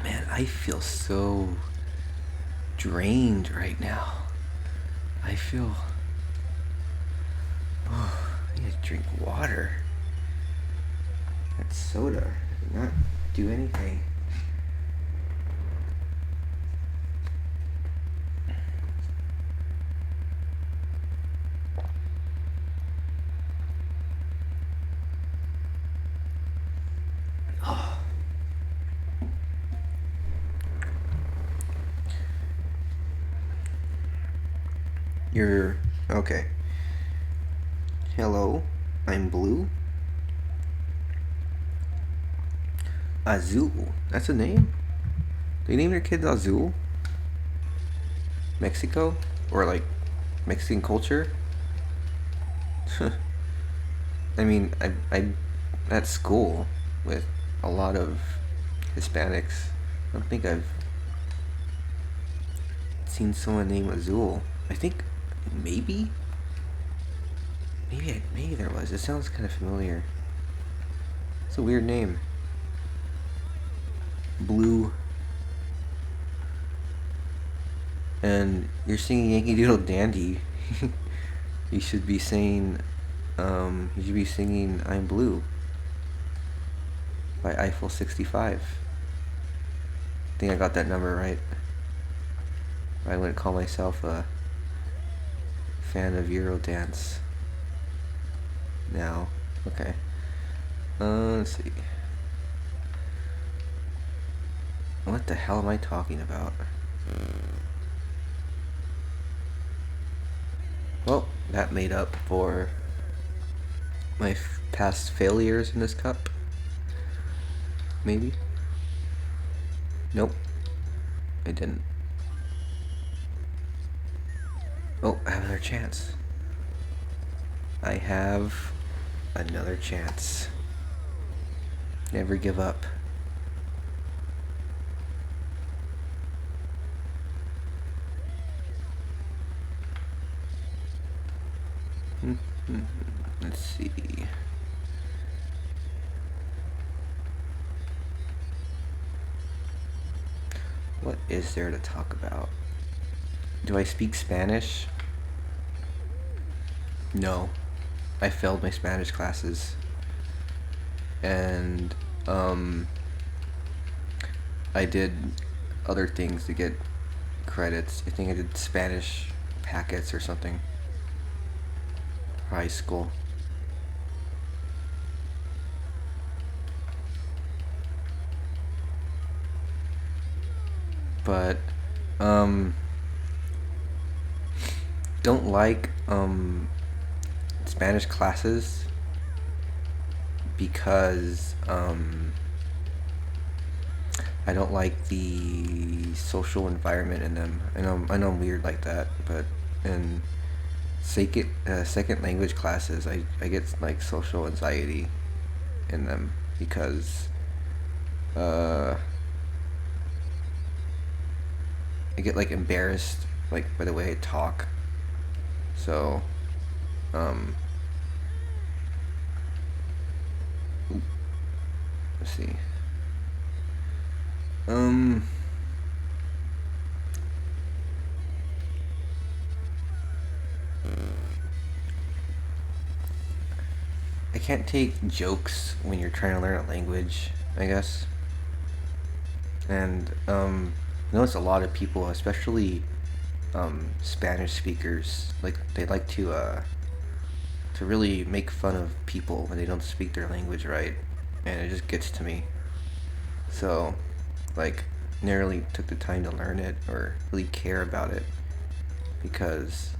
Man, I feel so drained right now. I feel... Oh, I need to drink water. That soda did not do anything. Oh. You're... okay. Hello, I'm Blue. Azul. That's a name? They name their kids Azul? Mexico? Or like Mexican culture? I mean, I'm at school with a lot of Hispanics. I don't think I've seen someone named Azul. I think maybe there was. It sounds kind of familiar. It's a weird name. Blue. And you're singing Yankee Doodle Dandy. You should be saying, you should be singing I'm Blue. by Eiffel 65. I think I got that number right. I wouldn't call myself a fan of Eurodance now. Okay. Let's see. What the hell am I talking about? Well, that made up for my past failures in this cup. Maybe? Nope. I didn't. Oh, I have another chance. I have another chance. Never give up. Let's see. What is there to talk about? Do I speak Spanish? No. I failed my Spanish classes. And, I did other things to get credits. I think I did Spanish packets or something. High school. But, don't like, Spanish classes because, I don't like the social environment in them. I know I'm weird like that, but in second language classes, I get like social anxiety in them because I get like embarrassed like by the way I talk. So let's see. I can't take jokes when you're trying to learn a language, I guess. And I notice a lot of people, especially Spanish speakers, like they like to really make fun of people when they don't speak their language right, and it just gets to me. So, like, nearly took the time to learn it or really care about it because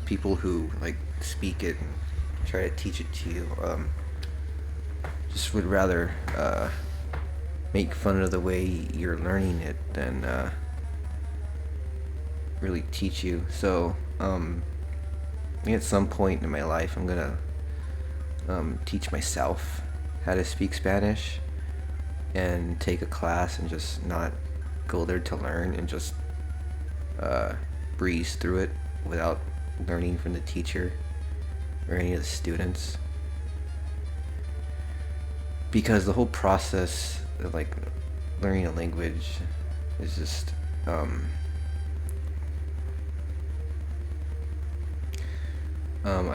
people who like speak it and try to teach it to you just would rather make fun of the way you're learning it than really teach you. So I think at some point in my life I'm gonna teach myself how to speak Spanish and take a class and just not go there to learn and just breeze through it without learning from the teacher or any of the students, because the whole process of like learning a language is just I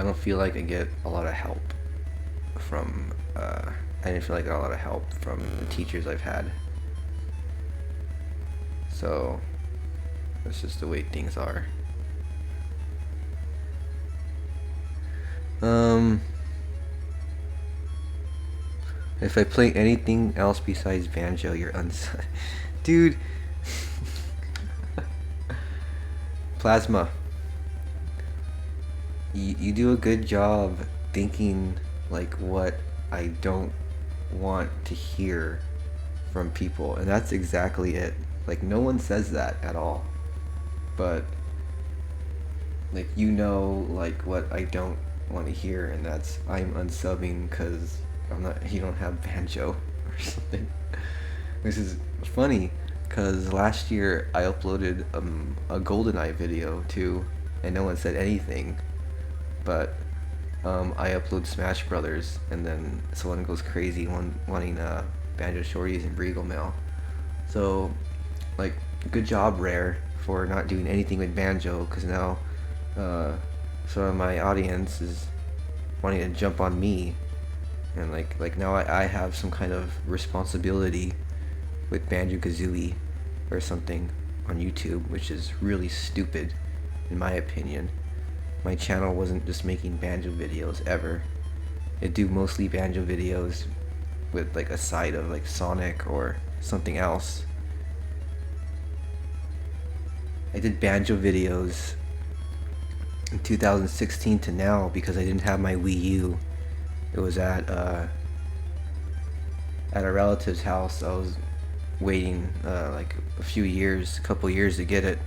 don't feel like I get a lot of help from I didn't feel like I got a lot of help from the teachers I've had. So that's just the way things are. If I play anything else besides Banjo, you're dude. Plasma. You do a good job thinking like what I don't want to hear from people, and that's exactly it. Like, no one says that at all, but like, you know, like what I don't want to hear, and that's I'm unsubbing because you don't have Banjo or something. This is funny because last year I uploaded a GoldenEye video too, and no one said anything, but I upload Smash Brothers, and then someone goes crazy wanting Banjo Shorties and Briegel Mail. So, like, good job, Rare, for not doing anything with Banjo, because now some of my audience is wanting to jump on me and like now I have some kind of responsibility with Banjo Kazooie or something on YouTube, which is really stupid in my opinion. My channel wasn't just making Banjo videos ever. It do mostly Banjo videos with like a side of like Sonic or something else. I did Banjo videos in 2016 to now because I didn't have my Wii U. It was at a relative's house. I was waiting like a couple years to get it.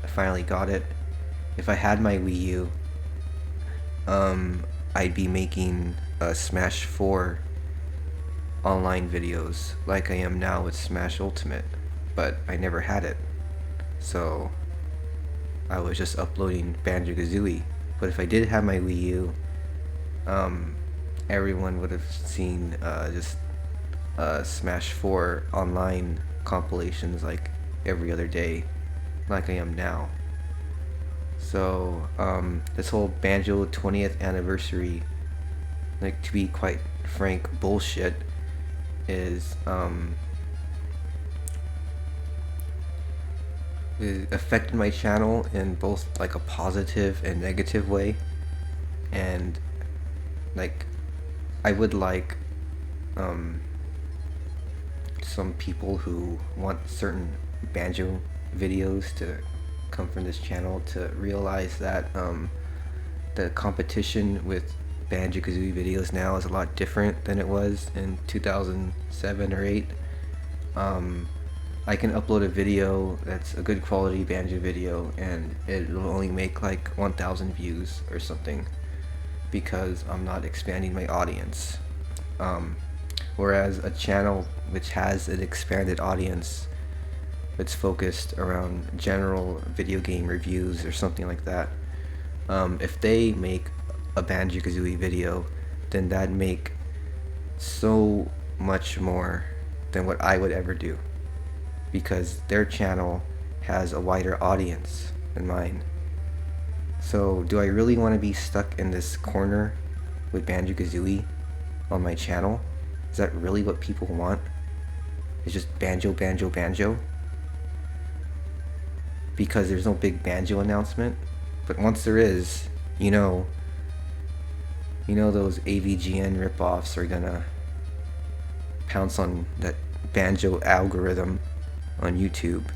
I finally got it. If I had my Wii U, I'd be making Smash 4 online videos like I am now with Smash Ultimate, but I never had it, so I was just uploading Banjo Kazooie. But if I did have my Wii U, everyone would have seen just Smash 4 online compilations like every other day, like I am now. So this whole Banjo 20th anniversary, like, to be quite frank, bullshit, is it affected my channel in both like a positive and negative way. And like, I would like some people who want certain Banjo videos to come from this channel to realize that the competition with Banjo Kazooie videos now is a lot different than it was in 2007 or 8. I can upload a video that's a good quality Banjo video and it will only make like 1,000 views or something because I'm not expanding my audience. Whereas a channel which has an expanded audience that's focused around general video game reviews or something like that, if they make a Banjo Kazooie video, then that'd make so much more than what I would ever do, because their channel has a wider audience than mine. So do I really want to be stuck in this corner with Banjo Kazooie on my channel? Is that really what people want? It's just Banjo, Banjo, Banjo? Because there's no big Banjo announcement. But once there is, you know those AVGN ripoffs are gonna pounce on that Banjo algorithm on YouTube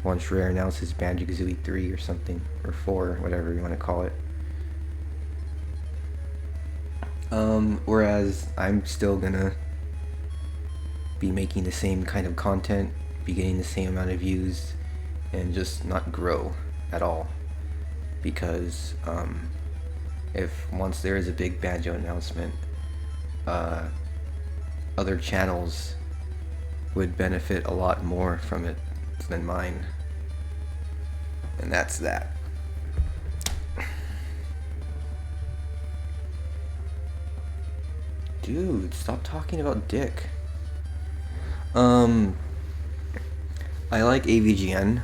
once Rare announces Banjo Kazooie 3 or something, or 4, whatever you want to call it. Whereas I'm still gonna be making the same kind of content, be getting the same amount of views, and just not grow at all. Because if once there is a big Banjo announcement, other channels would benefit a lot more from it than mine. And that's that. Dude, stop talking about dick. I like AVGN.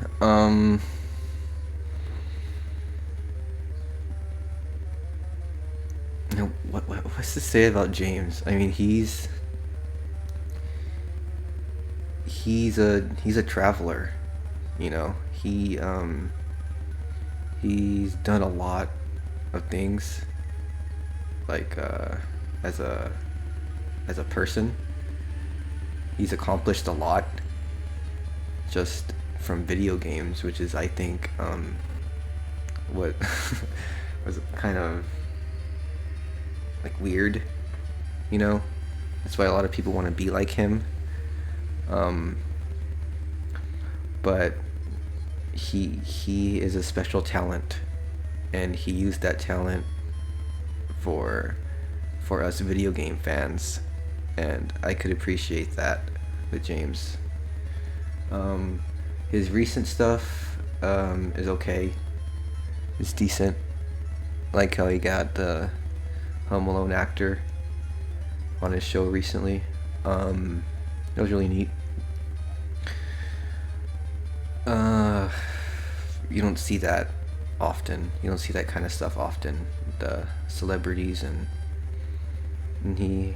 What's to say about James? I mean, he's a traveler, you know. He's done a lot of things, like as a person. He's accomplished a lot just from video games, which is, I think, what was kind of like weird, you know. That's why a lot of people want to be like him. But he is a special talent, and he used that talent for us video game fans, and I could appreciate that with James. His recent stuff is okay. It's decent. Like how he got the Home Alone actor on his show recently. It was really neat. You don't see that often. You don't see that kind of stuff often. The celebrities, and he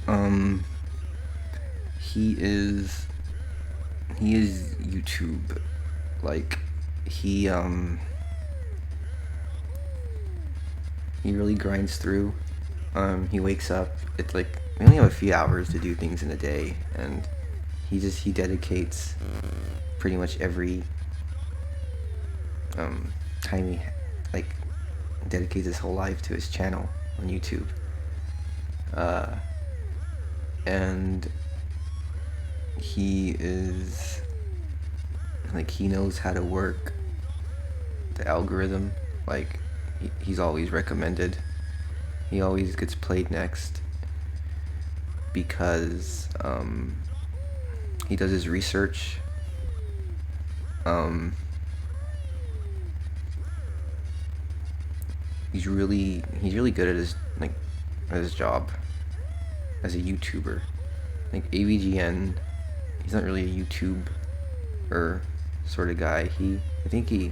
Um, he is YouTube. Like he really grinds through. He wakes up. It's like we only have a few hours to do things in a day, and he dedicates pretty much every time he like dedicates his whole life to his channel on YouTube. And he is like he knows how to work the algorithm. Like he's always recommended. He always gets played next because he does his research. He's really good at his job as a YouTuber. Like AVGN, he's not really a YouTuber sort of guy. I think he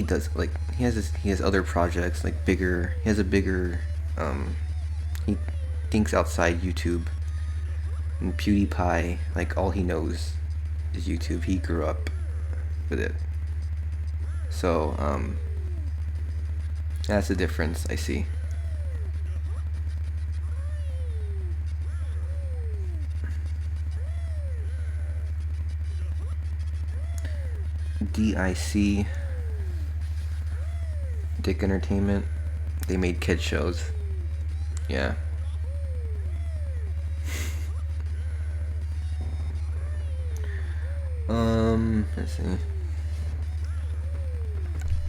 does like he has other projects like bigger. He has a bigger. He thinks outside YouTube. And PewDiePie, like all he knows is YouTube. He grew up with it. So that's the difference I see. DIC, Dick Entertainment, they made kid shows. Yeah. Let's see.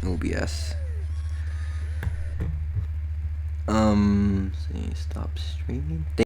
OBS. Let's see, stop streaming.